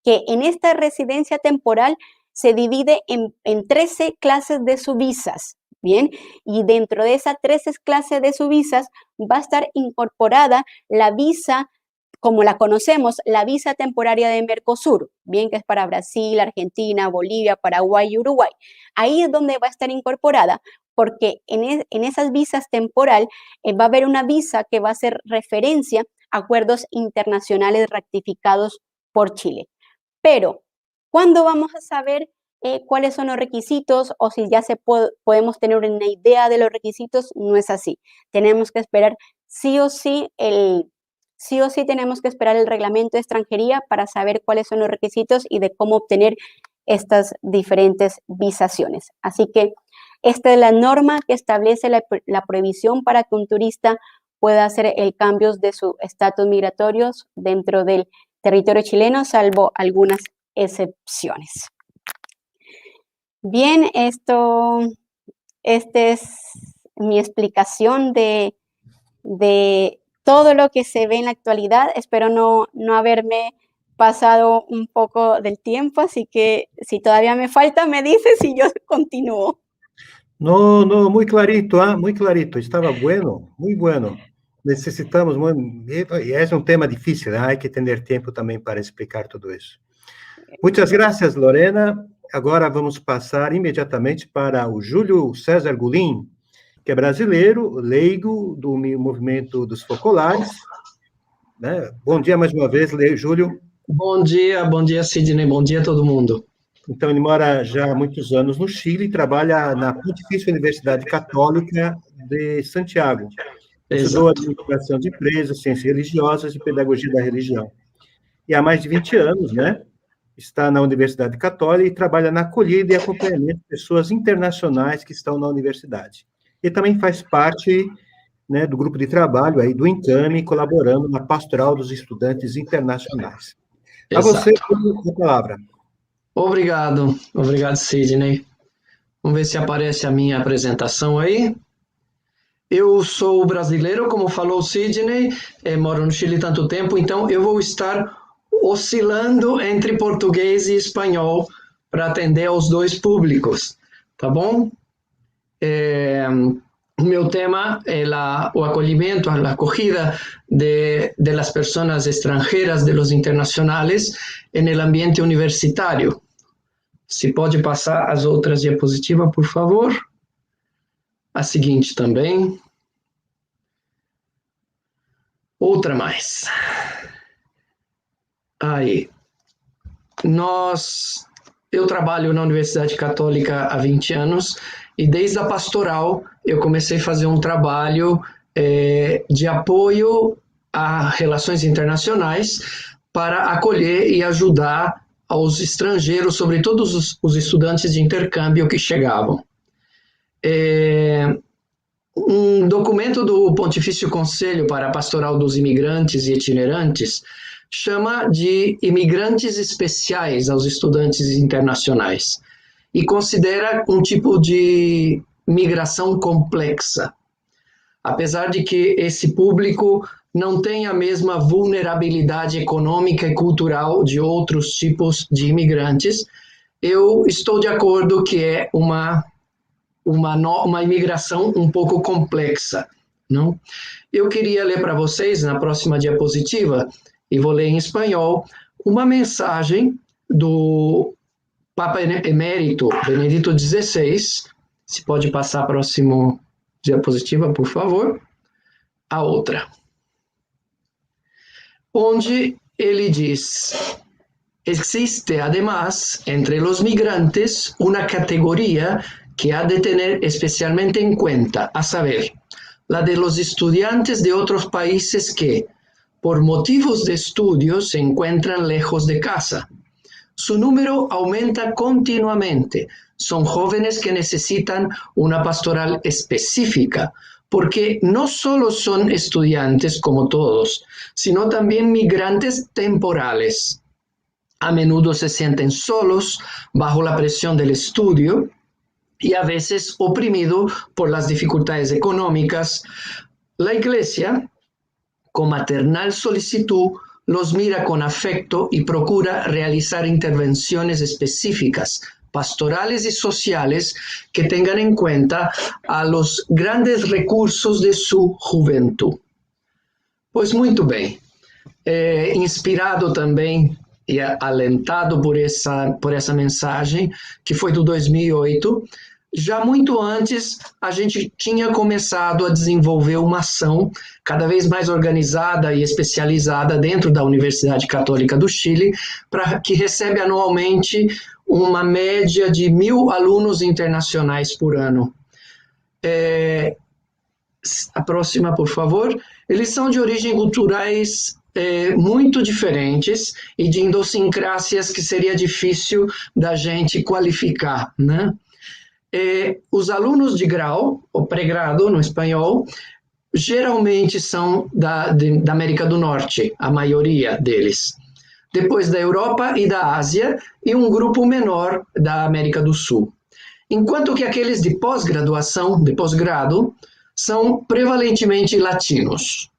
U: que en esta residencia temporal se divide en 13 clases de subvisas, ¿bien? Y dentro de esas 13 clases de subvisas va a estar incorporada la visa, como la conocemos, la visa temporaria de Mercosur, bien, que es para Brasil, Argentina, Bolivia, Paraguay y Uruguay. Ahí es donde va a estar incorporada, porque en esas visas temporal va a haber una visa que va a hacer referencia a acuerdos internacionales ratificados por Chile. Pero, ¿cuándo vamos a saber cuáles son los requisitos o si ya podemos tener una idea de los requisitos? No es así. Tenemos que esperar sí o sí tenemos que esperar el reglamento de extranjería para saber cuáles son los requisitos y de cómo obtener estas diferentes visaciones. Así que esta es la norma que establece la prohibición para que un turista pueda hacer el cambio de su estatus migratorios dentro del territorio chileno, salvo algunas excepciones. Bien, esta es mi explicación de todo lo que se ve en la actualidad. Espero no haberme pasado un poco del tiempo, así que si todavía me falta, me dices y yo continúo.
B: No, muy clarito, muy clarito. Estaba bueno, muy bueno. necessitamos, e é um tema difícil, né? Há que ter tempo também para explicar tudo isso. Muitas graças, Lorena. Agora vamos passar imediatamente para o Júlio César Gulim, que é brasileiro, leigo do movimento dos focolares. Né? Bom dia mais uma vez, Júlio.
A: Bom dia, Sidney, bom dia a todo mundo.
B: Então, ele mora já há muitos anos no Chile e trabalha na Pontifícia Universidade Católica de Santiago. Estudou administração de empresas, ciências religiosas e pedagogia da religião. E há mais de 20 anos, né, está na Universidade Católica e trabalha na acolhida e acompanhamento de pessoas internacionais que estão na universidade. E também faz parte, né, do grupo de trabalho aí do Encame, colaborando na pastoral dos estudantes internacionais. A você, a palavra.
A: Obrigado, Sidney. Vamos ver se aparece a minha apresentação aí. Eu sou brasileiro, como falou Sidney, moro no Chile há tanto tempo, então eu vou estar oscilando entre português e espanhol para atender aos dois públicos, tá bom? O meu tema é o acolhimento, a acogida de las personas extranjeras, de los internacionales, en el ambiente universitário. Se pode passar as outras diapositivas, por favor. A seguinte também. Outra mais. Aí. Eu trabalho na Universidade Católica há 20 anos e desde a pastoral eu comecei a fazer um trabalho de apoio a relações internacionais para acolher e ajudar aos estrangeiros, sobretudo os estudantes de intercâmbio que chegavam. Um documento do Pontifício Conselho para a Pastoral dos Imigrantes e Itinerantes chama de imigrantes especiais aos estudantes internacionais e considera um tipo de migração complexa. Apesar de que esse público não tem a mesma vulnerabilidade econômica e cultural de outros tipos de imigrantes, eu estou de acordo que é uma imigração um pouco complexa, não? Eu queria ler para vocês, na próxima diapositiva, e vou ler em espanhol, uma mensagem do Papa Emérito Benedito XVI. Se pode passar a próxima diapositiva, por favor. A outra. Onde ele diz: existe además entre los migrantes una categoría que ha de tener especialmente en cuenta, a saber, la de los estudiantes de otros países que, por motivos de estudio, se encuentran lejos de casa. Su número aumenta continuamente. Son jóvenes que necesitan una pastoral específica, porque no solo son estudiantes como todos, sino también migrantes temporales. A menudo se sienten solos bajo la presión del estudio y a veces oprimidos por las dificultades económicas. La Iglesia, con maternal solicitud, los mira con afecto y procura realizar intervenciones específicas, pastorales y sociales que tengan en cuenta a los grandes recursos de su juventud. Pois muito bem, inspirado também e alentado por essa mensagem, que foi do 2008, já muito antes a gente tinha começado a desenvolver uma ação cada vez mais organizada e especializada dentro da Universidade Católica do Chile, que recebe anualmente uma média de 1.000 alunos internacionais por ano. A próxima, por favor. Eles são de origem culturais muito diferentes e de idiosincrásias que seria difícil da gente qualificar, né? Os alunos de grau, ou pré-grado no espanhol, geralmente são da América do Norte, a maioria deles. Depois da Europa e da Ásia, e um grupo menor da América do Sul. Enquanto que aqueles de pós-graduação, de pós-grado, são prevalentemente latinos.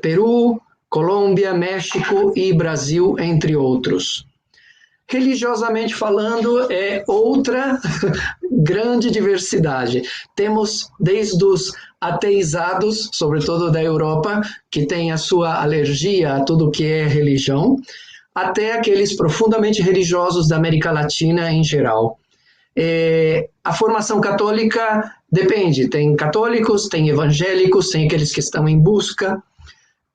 A: Peru, Colômbia, México e Brasil, entre outros. Religiosamente falando, é outra grande diversidade. Temos desde os ateizados, sobretudo da Europa, que têm a sua alergia a tudo que é religião, até aqueles profundamente religiosos da América Latina em geral. A formação católica depende, tem católicos, tem evangélicos, tem aqueles que estão em busca,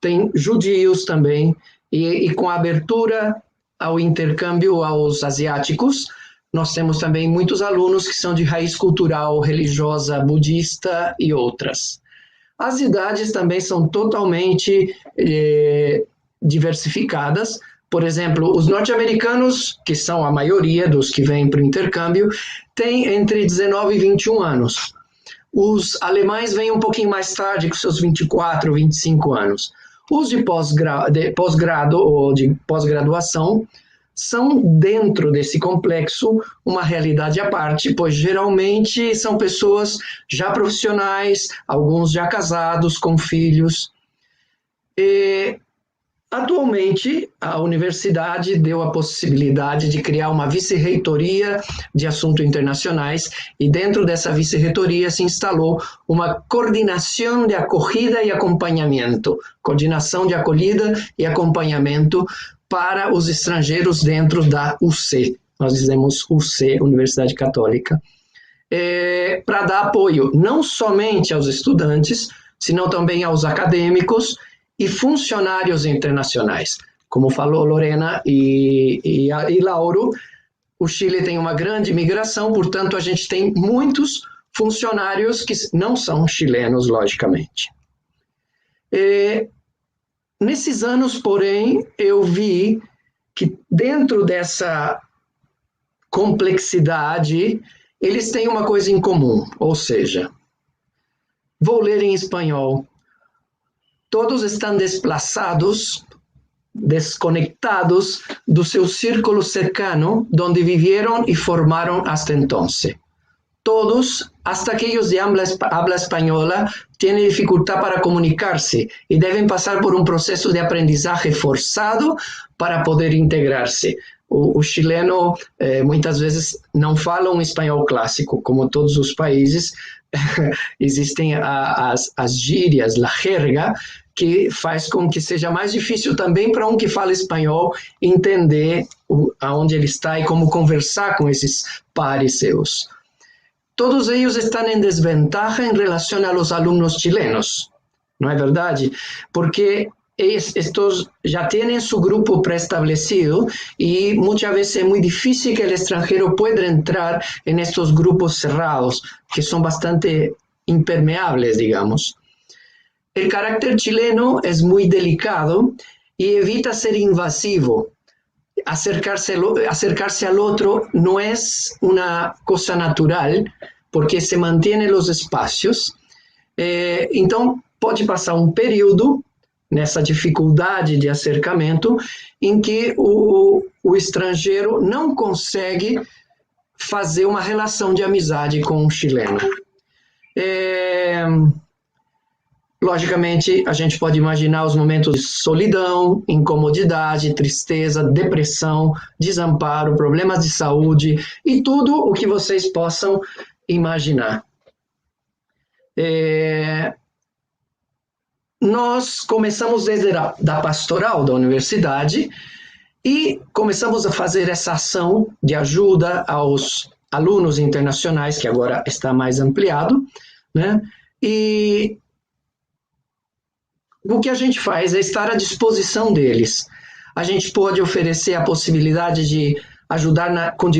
A: tem judeus também, e com a abertura ao intercâmbio aos asiáticos, nós temos também muitos alunos que são de raiz cultural, religiosa, budista e outras. As idades também são totalmente diversificadas. Por exemplo, os norte-americanos, que são a maioria dos que vêm para o intercâmbio, têm entre 19 e 21 anos. Os alemães vêm um pouquinho mais tarde, com seus 24, 25 anos. Os de pós-grado ou de pós-graduação são, dentro desse complexo, uma realidade à parte, pois geralmente são pessoas já profissionais, alguns já casados, com filhos. Atualmente, a universidade deu a possibilidade de criar uma vice-reitoria de assuntos internacionais e dentro dessa vice-reitoria se instalou uma coordenação de acolhida e acompanhamento, coordenação de acolhida e acompanhamento para os estrangeiros dentro da UC, nós dizemos UC, Universidade Católica, para dar apoio não somente aos estudantes, senão também aos acadêmicos e funcionários internacionais. Como falou Lorena e Lauro, o Chile tem uma grande migração, portanto, a gente tem muitos funcionários que não são chilenos, logicamente. Nesses anos, porém, eu vi que dentro dessa complexidade, eles têm uma coisa em comum, ou seja, vou ler em espanhol. Todos estão desplazados, desconectados do seu círculo cercano, onde vivieron e formaron hasta entonces. Todos, hasta aquellos de habla española, tienen dificultad para comunicarse y deben pasar por un proceso de aprendizaje forzado para poder integrarse. O chileno, muitas vezes, não fala um espanhol clássico, como todos os países. Existem as gírias, la jerga, que faz com que seja mais difícil também para um que fala espanhol entender aonde ele está e como conversar com esses pares seus. Todos eles estão em desventaja em relação a los alunos chilenos, não é verdade? Porque estos já têm seu grupo pré-establecido e muitas vezes é muito difícil que o estrangeiro pueda entrar em estes grupos cerrados, que são bastante impermeáveis, digamos. O carácter chileno é muito delicado e evita ser invasivo. Acercarse al otro no es una cosa natural, porque se mantiene los espacios. Então, pode passar um período nessa dificuldade de acercamento em que o estrangeiro não consegue fazer uma relação de amizade com o chileno. Logicamente, a gente pode imaginar os momentos de solidão, incomodidade, tristeza, depressão, desamparo, problemas de saúde e tudo o que vocês possam imaginar. Nós começamos desde da pastoral da universidade e começamos a fazer essa ação de ajuda aos alunos internacionais, que agora está mais ampliado, né? E o que a gente faz é estar à disposição deles. A gente pode oferecer a possibilidade de ajudar com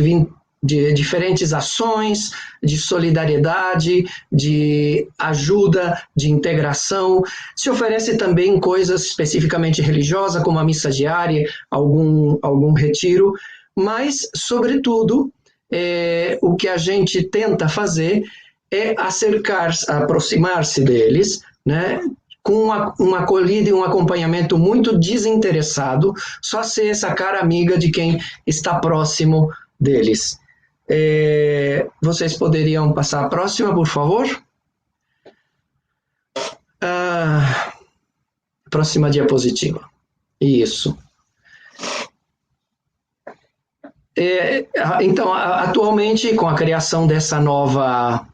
A: diferentes ações de solidariedade, de ajuda, de integração. Se oferece também coisas especificamente religiosas, como a missa diária, algum retiro, mas, sobretudo, o que a gente tenta fazer é aproximar-se deles, né, com uma acolhida e um acompanhamento muito desinteressado, só ser essa cara amiga de quem está próximo deles. Vocês poderiam passar a próxima, por favor? Próxima diapositiva. Isso. Então, atualmente, com a criação dessa nova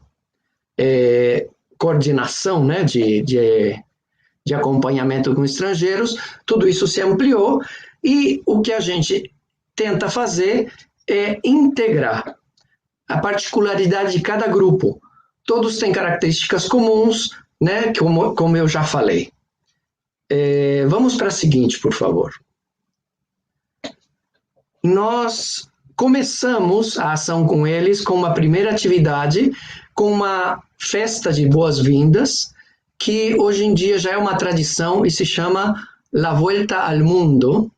A: coordenação, né, de acompanhamento com estrangeiros, tudo isso se ampliou, e o que a gente tenta fazer é integrar a particularidade de cada grupo. Todos têm características comuns, né, como eu já falei. Vamos para a seguinte, por favor. Nós começamos a ação com eles com uma primeira atividade, com uma festa de boas-vindas, que hoje em dia já é uma tradição e se chama La Vuelta al Mundo,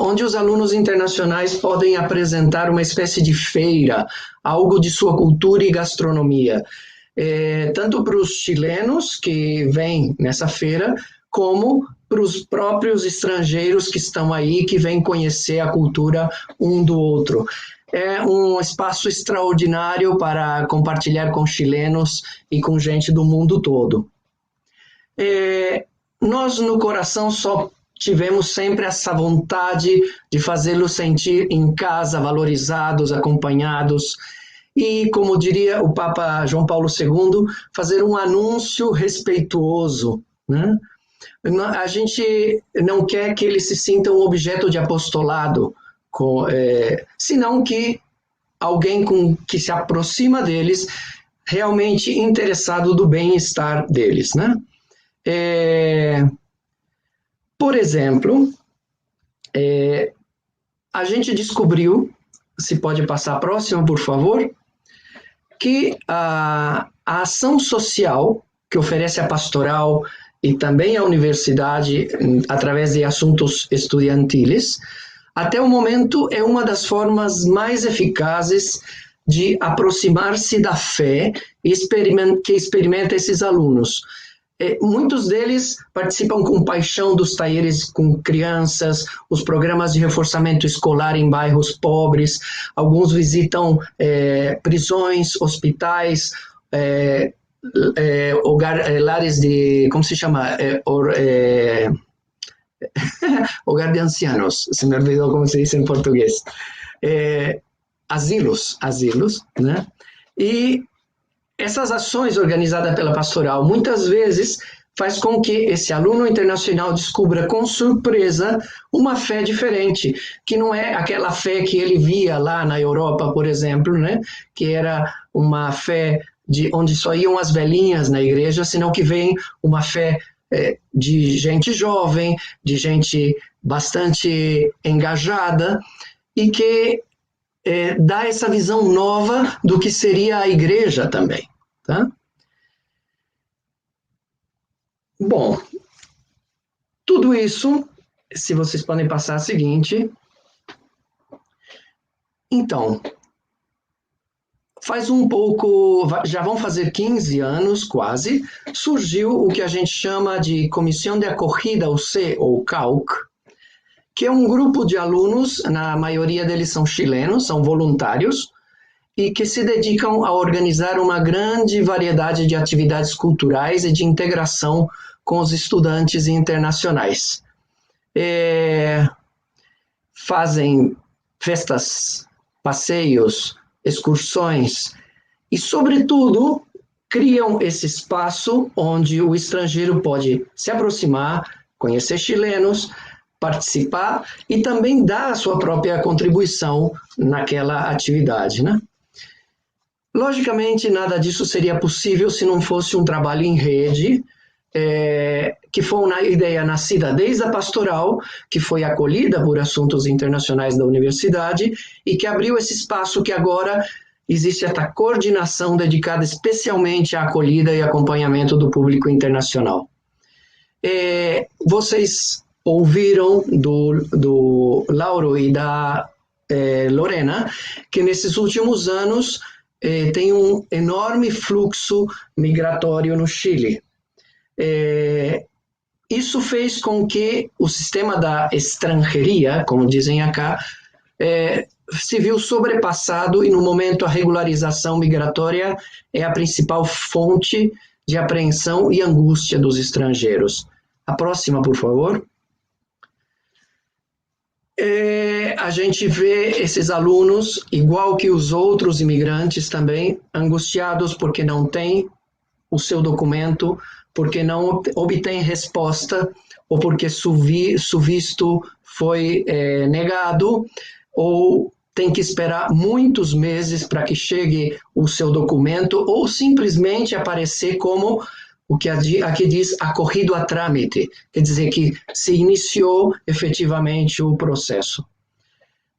A: onde os alunos internacionais podem apresentar uma espécie de feira, algo de sua cultura e gastronomia, tanto para os chilenos que vêm nessa feira, como para os próprios estrangeiros que estão aí, que vêm conhecer a cultura um do outro. É um espaço extraordinário para compartilhar com chilenos e com gente do mundo todo. Nós, no coração, só tivemos sempre essa vontade de fazê-los sentir em casa, valorizados, acompanhados, e, como diria o Papa João Paulo II, fazer um anúncio respeituoso, né? A gente não quer que eles se sintam um objeto de apostolado, senão que alguém que se aproxima deles, realmente interessado do bem-estar deles, né? Por exemplo, a gente descobriu, se pode passar a próxima, por favor, que a ação social que oferece a pastoral e também a universidade, através de assuntos estudantiles, até o momento é uma das formas mais eficazes de aproximar-se da fé que experimenta esses alunos. Muitos deles participam com paixão dos talleres com crianças, os programas de reforçamento escolar em bairros pobres, alguns visitam prisões, hospitais, lares de, como se chama? Hogar de ancianos, se me olvidou como se diz em português. Asilos, né? E essas ações organizadas pela pastoral, muitas vezes, faz com que esse aluno internacional descubra com surpresa uma fé diferente, que não é aquela fé que ele via lá na Europa, por exemplo, né? Que era uma fé onde só iam as velhinhas na igreja, senão que vem uma fé de gente jovem, de gente bastante engajada, e que dá essa visão nova do que seria a igreja também. Tá? Bom, tudo isso, se vocês podem passar a seguinte. Então, já vão fazer 15 anos quase, surgiu o que a gente chama de Comissão de Acolhida, ou CAUC, que é um grupo de alunos, na maioria deles são chilenos, são voluntários, e que se dedicam a organizar uma grande variedade de atividades culturais e de integração com os estudantes internacionais. Fazem festas, passeios, excursões e, sobretudo, criam esse espaço onde o estrangeiro pode se aproximar, conhecer chilenos, participar e também dar a sua própria contribuição naquela atividade, né? Logicamente, nada disso seria possível se não fosse um trabalho em rede, que foi uma ideia nascida desde a pastoral, que foi acolhida por assuntos internacionais da universidade e que abriu esse espaço que agora existe essa coordenação dedicada especialmente à acolhida e acompanhamento do público internacional. Vocês ouviram do Lauro e da Lorena que nesses últimos anos tem um enorme fluxo migratório no Chile. Isso fez com que o sistema da estrangeria, como dizem acá, se viu sobrepassado e, no momento, a regularização migratória é a principal fonte de apreensão e angústia dos estrangeiros. A próxima, por favor. A gente vê esses alunos, igual que os outros imigrantes também, angustiados porque não têm o seu documento, porque não obtém resposta, ou porque seu visto foi negado, ou tem que esperar muitos meses para que chegue o seu documento, ou simplesmente aparecer como o que aqui diz acorrido a trâmite, quer dizer que se iniciou efetivamente o processo.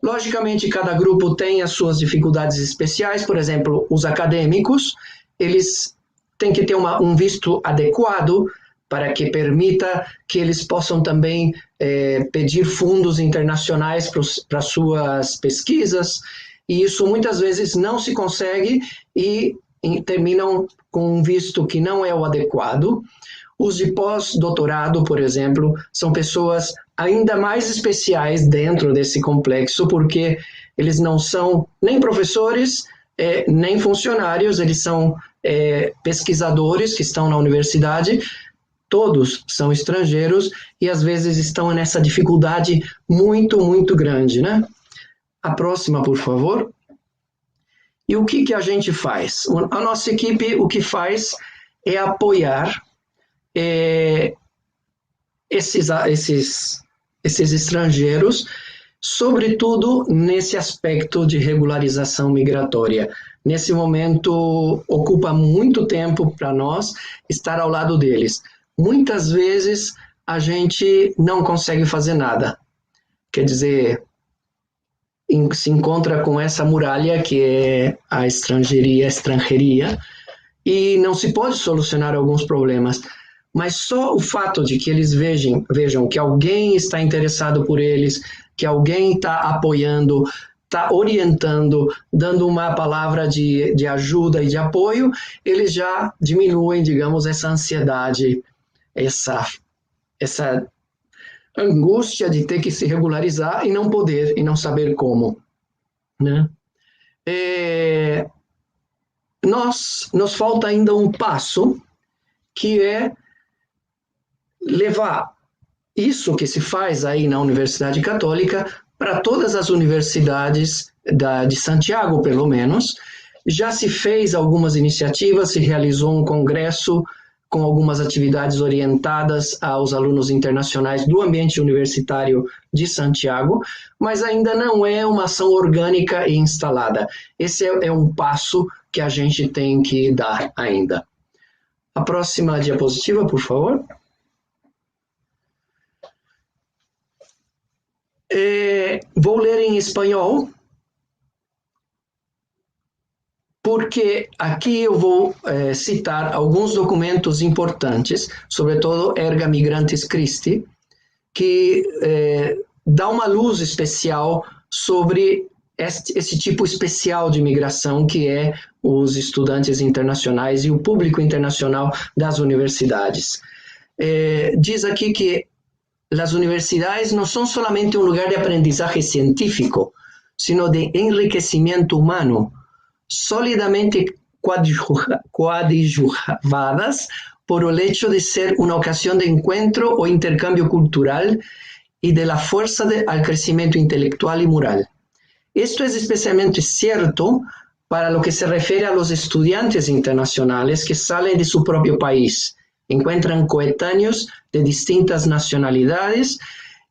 A: Logicamente, cada grupo tem as suas dificuldades especiais, por exemplo, os acadêmicos, eles têm que ter um visto adequado para que permita que eles possam também pedir fundos internacionais para suas pesquisas, e isso muitas vezes não se consegue e terminam com um visto que não é o adequado. Os de pós-doutorado, por exemplo, são pessoas ainda mais especiais dentro desse complexo, porque eles não são nem professores, nem funcionários, eles são pesquisadores que estão na universidade, todos são estrangeiros e às vezes estão nessa dificuldade muito, muito grande, né? A próxima, por favor. E o que a gente faz? A nossa equipe, o que faz é apoiar esses estrangeiros, sobretudo nesse aspecto de regularização migratória. Nesse momento, ocupa muito tempo para nós estar ao lado deles. Muitas vezes, a gente não consegue fazer nada. Quer dizer, se encontra com essa muralha que é a estrangeiria, e não se pode solucionar alguns problemas. Mas só o fato de que eles vejam que alguém está interessado por eles, que alguém está apoiando, está orientando, dando uma palavra de ajuda e de apoio, eles já diminuem, digamos, essa ansiedade, essa angústia de ter que se regularizar e não poder, e não saber como, né? Nos falta ainda um passo, que é levar isso que se faz aí na Universidade Católica para todas as universidades de Santiago, pelo menos. Já se fez algumas iniciativas, se realizou um congresso com algumas atividades orientadas aos alunos internacionais do ambiente universitário de Santiago, mas ainda não é uma ação orgânica e instalada. Esse é um passo que a gente tem que dar ainda. A próxima diapositiva, por favor. Vou ler em espanhol, porque aqui eu vou citar alguns documentos importantes, sobretudo Erga Migrantes Christi, que dá uma luz especial sobre esse tipo especial de imigração que é os estudantes internacionais e o público internacional das universidades. Diz aqui que as universidades não são solamente um lugar de aprendizagem científico, sino de enriquecimento humano, solidamente coadjuvadas por el hecho de ser una ocasión de encuentro o intercambio cultural y de la fuerza al crecimiento intelectual y moral. Esto es especialmente cierto para lo que se refiere a los estudiantes internacionales que salen de su propio país, encuentran coetáneos de distintas nacionalidades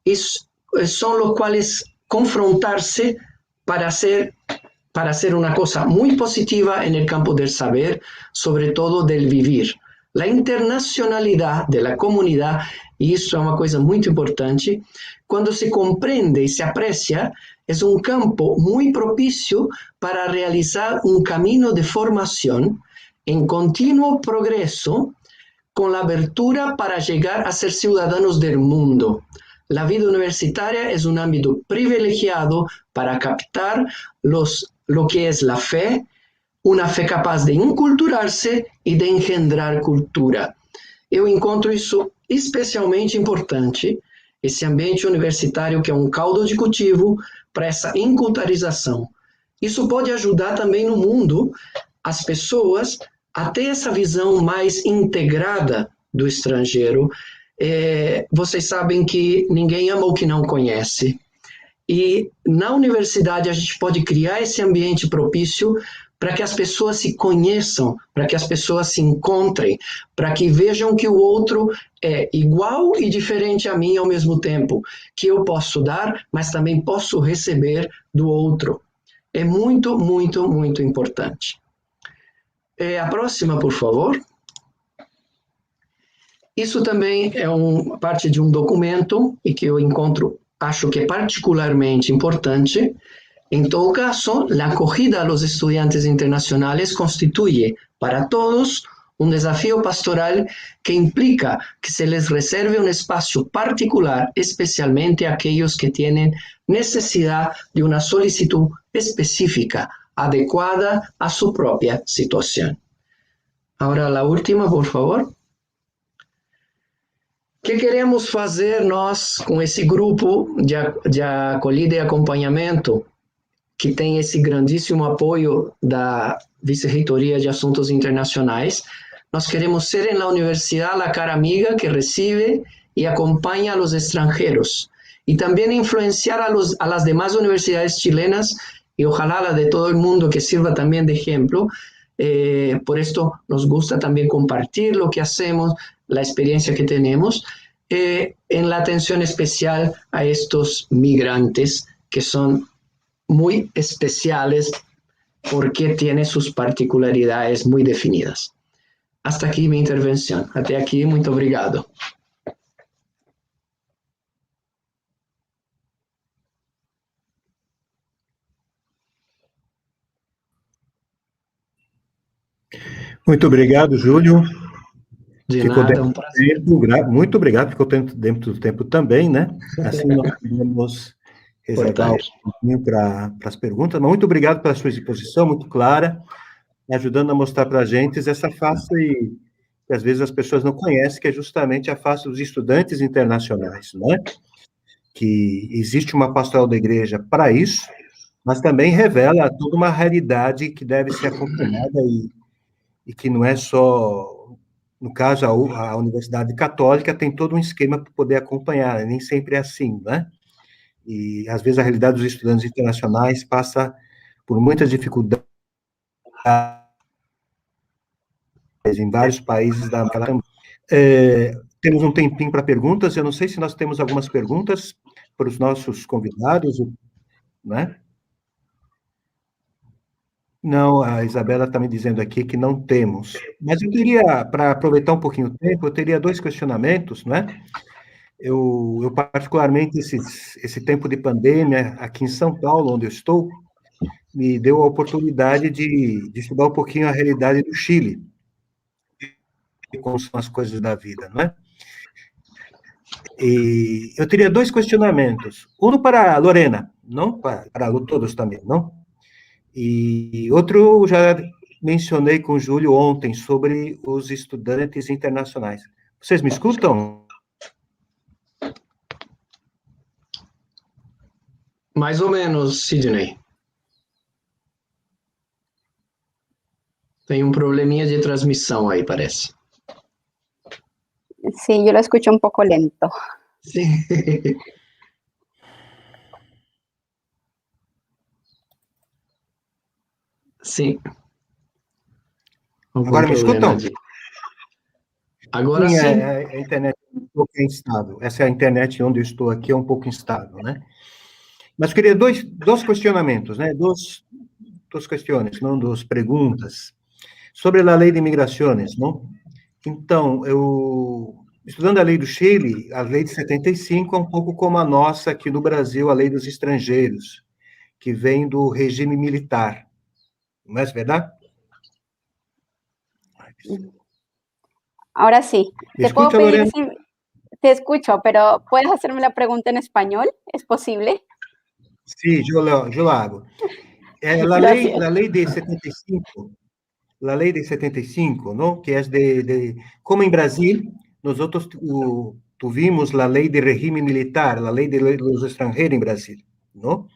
A: y son los cuales confrontarse para hacer una cosa muy positiva en el campo del saber, sobre todo del vivir. La internacionalidad de la comunidad, y eso es una cosa muy importante, cuando se comprende y se aprecia, es un campo muy propicio para realizar un camino de formación en continuo progreso con la abertura para llegar a ser ciudadanos del mundo. La vida universitaria es un ámbito privilegiado para captar lo que es la fe, una fe capaz de inculturarse e de engendrar cultura. Eu encontro isso especialmente importante, esse ambiente universitário que é um caldo de cultivo para essa inculturização. Isso pode ajudar também no mundo as pessoas a ter essa visão mais integrada do estrangeiro. Vocês sabem que ninguém ama o que não conhece. E na universidade a gente pode criar esse ambiente propício para que as pessoas se conheçam, para que as pessoas se encontrem, para que vejam que o outro é igual e diferente a mim ao mesmo tempo, que eu posso dar, mas também posso receber do outro. É muito, muito, muito importante. A próxima, por favor. Isso também é parte de um documento e que eu acho que é particularmente importante. En todo caso, la acogida a los estudiantes internacionales constituye para todos un desafío pastoral que implica que se les reserve un espacio particular, especialmente a aquellos que tienen necesidad de una solicitud específica, adecuada a su propia situación. Ahora la última, por favor. O que queremos fazer nós com esse grupo de acolhida e acompanhamento que tem esse grandíssimo apoio da Vice-Reitoria de Assuntos Internacionais? Nós queremos ser na universidade la cara amiga que recibe e acompanha a los extranjeros e também influenciar a las demás universidades chilenas y ojalá la de todo el mundo que sirva también de ejemplo. Por esto nos gusta también compartir lo que hacemos, la experiencia que tenemos, en la atención especial a estos migrantes que son muy especiales porque tienen sus particularidades muy definidas. Hasta aquí mi intervención. Até aquí, muito obrigado.
B: Muito obrigado, Júlio.
A: De
B: ficou
A: nada,
B: dentro
A: um
B: do tempo. Muito obrigado, ficou dentro do tempo também, né? Assim nós podemos reservar um pouquinho para as perguntas, mas muito obrigado pela sua exposição, muito clara, ajudando a mostrar para a gente essa face que às vezes as pessoas não conhecem, que é justamente a face dos estudantes internacionais, né? Que existe uma pastoral da igreja para isso, mas também revela toda uma realidade que deve ser acompanhada e que não é só, no caso, a Universidade Católica tem todo um esquema para poder acompanhar, nem sempre é assim, né? E, às vezes, a realidade dos estudantes internacionais passa por muitas dificuldades em vários países da América. Temos um tempinho para perguntas, eu não sei se nós temos algumas perguntas para os nossos convidados, né? Não, a Isabela está me dizendo aqui que não temos. Mas eu teria, para aproveitar um pouquinho o tempo, eu teria 2 questionamentos, né? Eu particularmente, esse tempo de pandemia, aqui em São Paulo, onde eu estou, me deu a oportunidade de estudar um pouquinho a realidade do Chile, como são as coisas da vida, né? E eu teria 2 questionamentos. Um para a Lorena, não? Para todos também, não? E outro, já mencionei com o Júlio ontem, sobre os estudantes internacionais. Vocês me escutam?
A: Mais ou menos, Sidney. Tem um probleminha de transmissão aí, parece.
U: Sí, yo lo escucho un poco lento.
A: Sí. Sim.
B: Agora me escutam?
A: Agora sim.
B: A internet é um pouco instável. Essa é a internet onde eu estou aqui, é um pouco instável, né? Mas eu queria dois questionamentos, né? Duas questões, não duas perguntas, sobre a lei de imigrações, não? Então, estudando a lei do Chile, a lei de 75 é um pouco como a nossa aqui no Brasil, a lei dos estrangeiros, que vem do regime militar. ¿No es verdad?
U: Ahora sí.
B: ¿Me escucha, Lorena?
U: Te escucho, pero ¿puedes hacerme la pregunta en español? ¿Es posible?
B: Sí, yo lo hago. La ley de 75, la ley de 75, ¿no? Que es como en Brasil, nosotros tuvimos la ley de régimen militar, la ley de los extranjeros en Brasil, ¿no?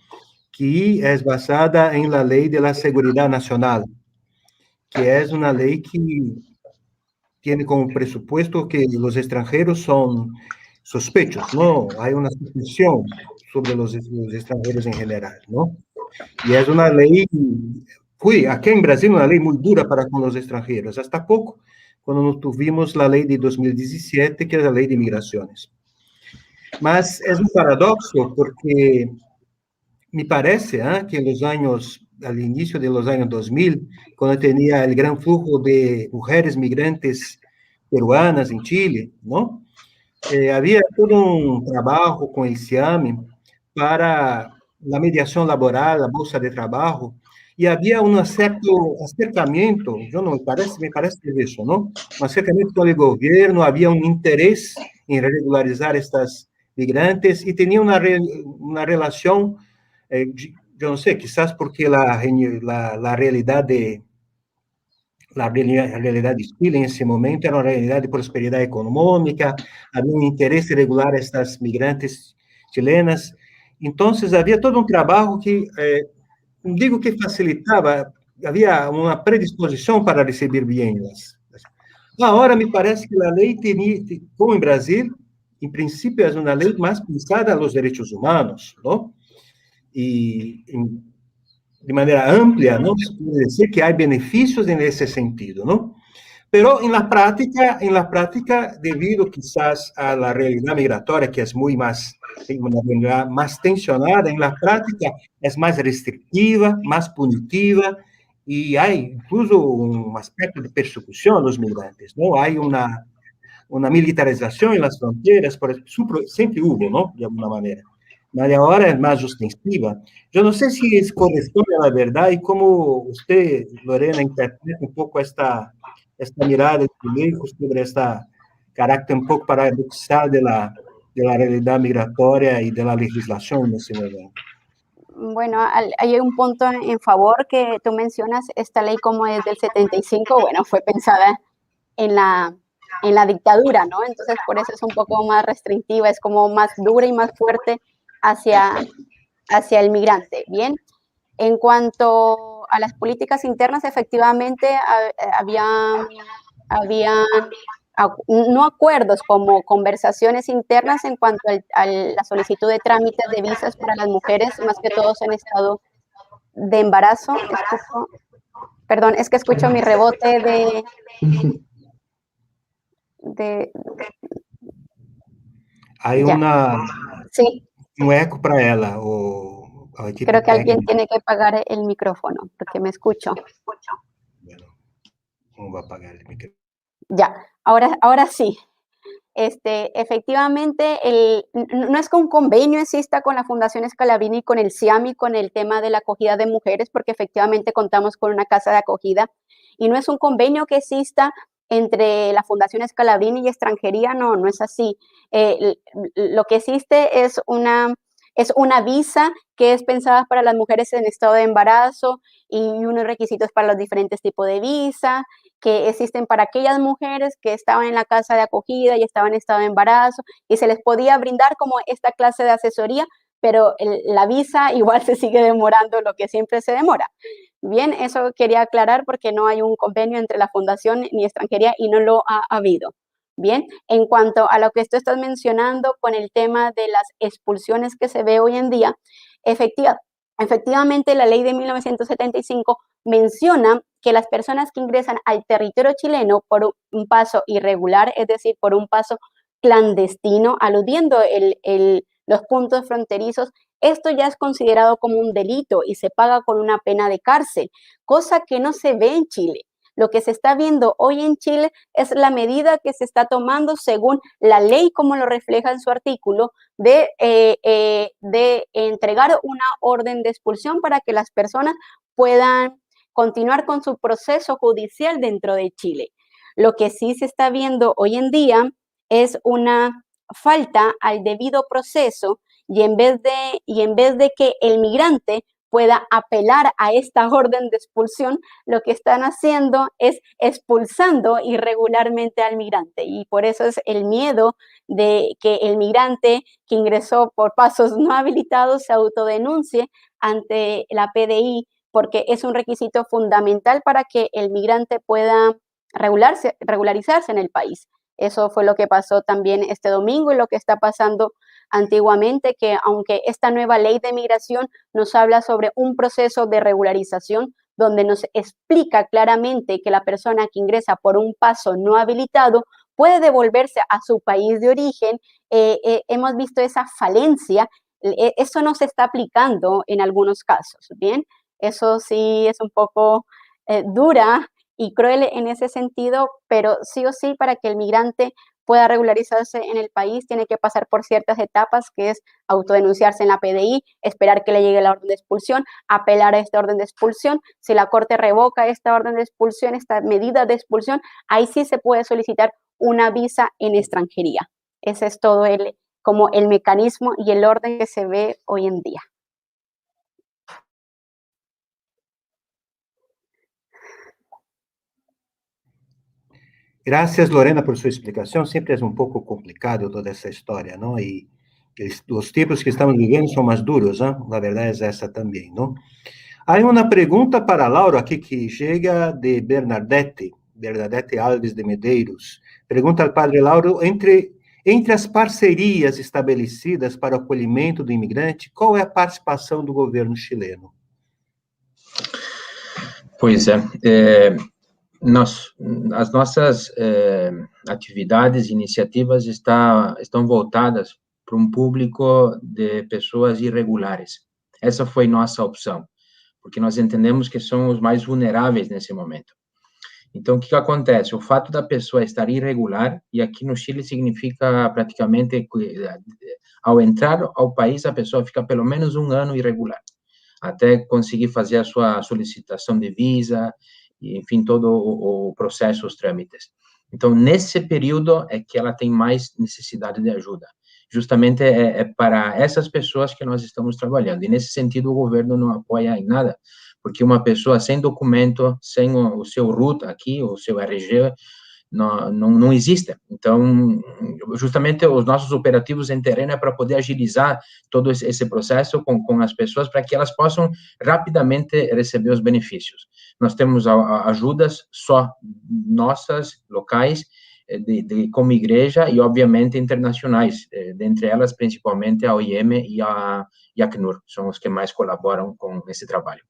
B: Que é basada em la Lei de la Seguridad Nacional, que é uma lei que tem como pressuposto que os estrangeiros são suspeitos, não? Há uma suspeição sobre los extranjeros en general, ¿no? Y es una ley, fue aquí en Brasil una ley muy dura para con los extranjeros, hasta poco, cuando nos tuvimos la ley de 2017, que es la ley de migraciones. Mas es un paradoxo porque me parece que en los años, al inicio de los años 2000, cuando tenía el gran flujo de mujeres migrantes peruanas en Chile, ¿no? Había todo un trabajo con el CIAME para la mediación laboral, la bolsa de trabajo, y había un cierto acercamiento, yo no me parece eso, ¿no? Un acercamiento con el gobierno, había un interés en regularizar estas migrantes y tenía una relación, yo no sé, quizás porque la realidad de Chile en ese momento era una realidad de prosperidad económica, había un interés de regular a estas migrantes chilenas. Entonces, había todo un trabajo que, digo que facilitaba, había una predisposición para recibir bien las. Ahora, me parece que la ley tenía, como en Brasil, en principio es una ley más pensada a los derechos humanos, ¿no? Y de manera amplia, ¿no? Se puede decir que hay beneficios en ese sentido, ¿no? Pero en la práctica, debido quizás a la realidad migratoria, que es muy más, más tensionada, en la práctica es más restrictiva, más punitiva, y hay incluso un aspecto de persecución a los migrantes, ¿no? Hay una militarización en las fronteras, siempre hubo, ¿no? De alguna manera. Pero ahora es más ostensiva. Yo no sé si corresponde a la verdad y cómo usted, Lorena, interpreta un poco esta mirada de México sobre este carácter un poco paradoxal de la realidad migratoria y de la legislación en ese momento.
U: Bueno, hay un punto en favor que tú mencionas, esta ley como es del 75, bueno, fue pensada en la dictadura, ¿no? Entonces, por eso es un poco más restrictiva, es como más dura y más fuerte hacia el migrante, ¿bien? En cuanto a las políticas internas, efectivamente, había no acuerdos, como conversaciones internas en cuanto a la solicitud de trámites de visas para las mujeres, más que todos en estado de embarazo. Perdón, es que escucho mi rebote
B: Hay
U: sí.
B: Un eco para ella.
U: Creo que alguien tiene que apagar el micrófono, porque me escucho.
B: Bueno, ¿cómo va a apagar el micrófono?
U: Ya, ahora sí. Efectivamente, no es que un convenio exista con la Fundación Scalabrini y con el CIAMI con el tema de la acogida de mujeres, porque efectivamente contamos con una casa de acogida, y no es un convenio que exista entre la Fundación Scalabrini y extranjería, no es así. Lo que existe es una visa que es pensada para las mujeres en estado de embarazo y unos requisitos para los diferentes tipos de visa que existen para aquellas mujeres que estaban en la casa de acogida y estaban en estado de embarazo y se les podía brindar como esta clase de asesoría, pero la visa igual se sigue demorando lo que siempre se demora. Bien, eso quería aclarar porque no hay un convenio entre la Fundación ni extranjería y no lo ha habido. Bien, en cuanto a lo que tú estás mencionando con el tema de las expulsiones que se ve hoy en día, efectivamente la ley de 1975 menciona que las personas que ingresan al territorio chileno por un paso irregular, es decir, por un paso clandestino, aludiendo los puntos fronterizos, esto ya es considerado como un delito y se paga con una pena de cárcel, cosa que no se ve en Chile. Lo que se está viendo hoy en Chile es la medida que se está tomando según la ley, como lo refleja en su artículo, de entregar una orden de expulsión para que las personas puedan continuar con su proceso judicial dentro de Chile. Lo que sí se está viendo hoy en día es una falta al debido proceso y en vez de que el migrante pueda apelar a esta orden de expulsión, lo que están haciendo es expulsando irregularmente al migrante y por eso es el miedo de que el migrante que ingresó por pasos no habilitados se autodenuncie ante la PDI porque es un requisito fundamental para que el migrante pueda regularizarse en el país. Eso fue lo que pasó también este domingo y lo que está pasando antiguamente, que aunque esta nueva ley de migración nos habla sobre un proceso de regularización donde nos explica claramente que la persona que ingresa por un paso no habilitado puede devolverse a su país de origen, hemos visto esa falencia. Eso no se está aplicando en algunos casos, ¿bien? Eso sí es un poco dura y cruel en ese sentido, pero sí o sí para que el migrante pueda regularizarse en el país tiene que pasar por ciertas etapas, que es autodenunciarse en la PDI, esperar que le llegue la orden de expulsión, apelar a esta orden de expulsión. Si la Corte revoca esta orden de expulsión, esta medida de expulsión, ahí sí se puede solicitar una visa en extranjería. Ese es todo como el mecanismo y el orden que se ve hoy en día.
B: Gracias, Lorena, por su explicación. Siempre es un poco complicado toda esa historia, ¿no? Y los tiempos que estamos viviendo son más duros, ¿no? La verdad es esa también, ¿no? Hay una pregunta para Laura aquí que llega de Bernadette Alves de Medeiros. Pergunta ao padre Lauro, entre as parcerias estabelecidas para o acolhimento do imigrante, qual é a participação do governo chileno?
D: Pois é, as nossas atividades e iniciativas estão voltadas para um público de pessoas irregulares. Essa foi nossa opção, porque nós entendemos que são os mais vulneráveis nesse momento. Então, o que acontece? O fato da pessoa estar irregular, e aqui no Chile significa praticamente, ao entrar ao país, a pessoa fica pelo menos 1 ano irregular, até conseguir fazer a sua solicitação de visa, e, enfim, todo o processo, os trâmites. Então, nesse período é que ela tem mais necessidade de ajuda. Justamente é para essas pessoas que nós estamos trabalhando. E, nesse sentido, o governo não apoia em nada, porque uma pessoa sem documento, sem o seu RUT aqui, o seu RG, não existe. Então, justamente, os nossos operativos em terreno é para poder agilizar todo esse processo com as pessoas, para que elas possam rapidamente receber os benefícios. Nós temos ajudas só nossas, locais, como igreja e, obviamente, internacionais, dentre elas, principalmente, a OIM e a Acnur, são os que mais colaboram com esse trabalho.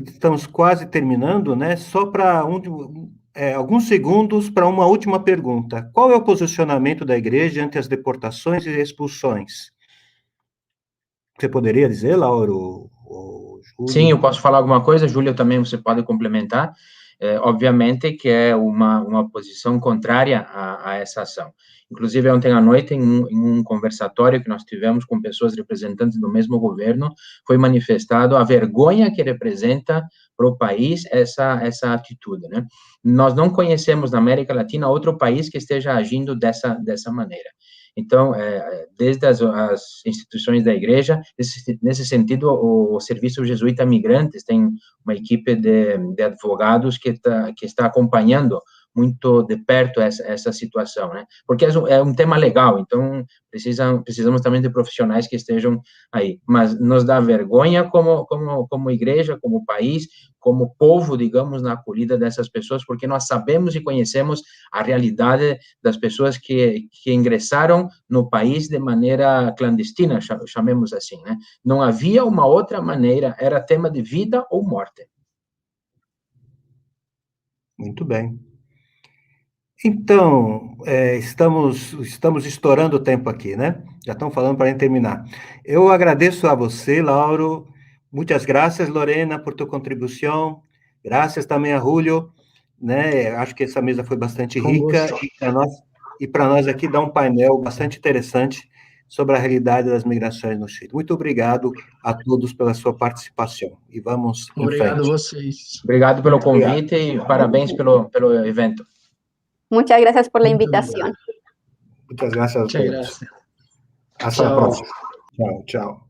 B: Estamos quase terminando, né? Só para alguns segundos para uma última pergunta. Qual é o posicionamento da igreja ante as deportações e expulsões? Você poderia dizer, Lauro?
D: Sim, eu posso falar alguma coisa, Júlia, também você pode complementar. Obviamente que é uma posição contrária a essa ação. Inclusive, ontem à noite, em um conversatório que nós tivemos com pessoas representantes do mesmo governo, foi manifestado a vergonha que representa para o país essa atitude, né? Nós não conhecemos na América Latina outro país que esteja agindo dessa maneira. Então, desde as instituições da igreja, nesse sentido, o Serviço Jesuíta Migrantes tem uma equipe de advogados que está acompanhando muito de perto essa situação, né? Porque é um tema legal, então precisamos também de profissionais que estejam aí. Mas nos dá vergonha como igreja, como país, como povo, digamos, na acolhida dessas pessoas, porque nós sabemos e conhecemos a realidade das pessoas que ingressaram no país de maneira clandestina, chamemos assim, né? Não havia uma outra maneira, era tema de vida ou morte.
B: Muito bem. Então, estamos estourando o tempo aqui, né? Já estão falando para terminar. Eu agradeço a você, Lauro. Muitas graças, Lorena, por tua contribuição. Graças também a Julio, né? Acho que essa mesa foi bastante rica e para nós aqui dá um painel bastante interessante sobre a realidade das migrações no Chile. Muito obrigado a todos pela sua participação. E vamos em frente.
A: Obrigado a vocês.
D: Obrigado pelo convite e parabéns pelo evento.
U: Muchas gracias por la invitación.
B: Muchas gracias a todos.
A: Gracias.
B: Hasta la próxima. Chao, chao.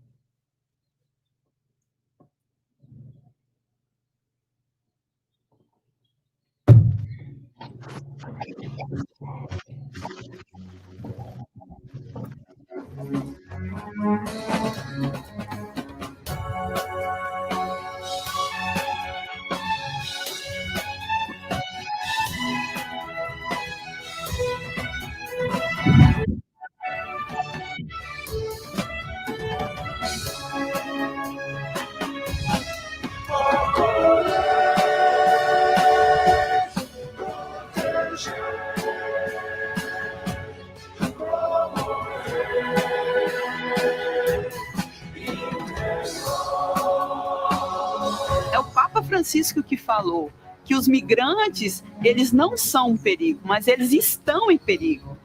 C: Francisco que falou, que os migrantes, eles não são um perigo, mas eles estão em perigo.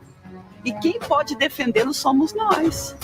C: E quem pode defendê-los somos nós.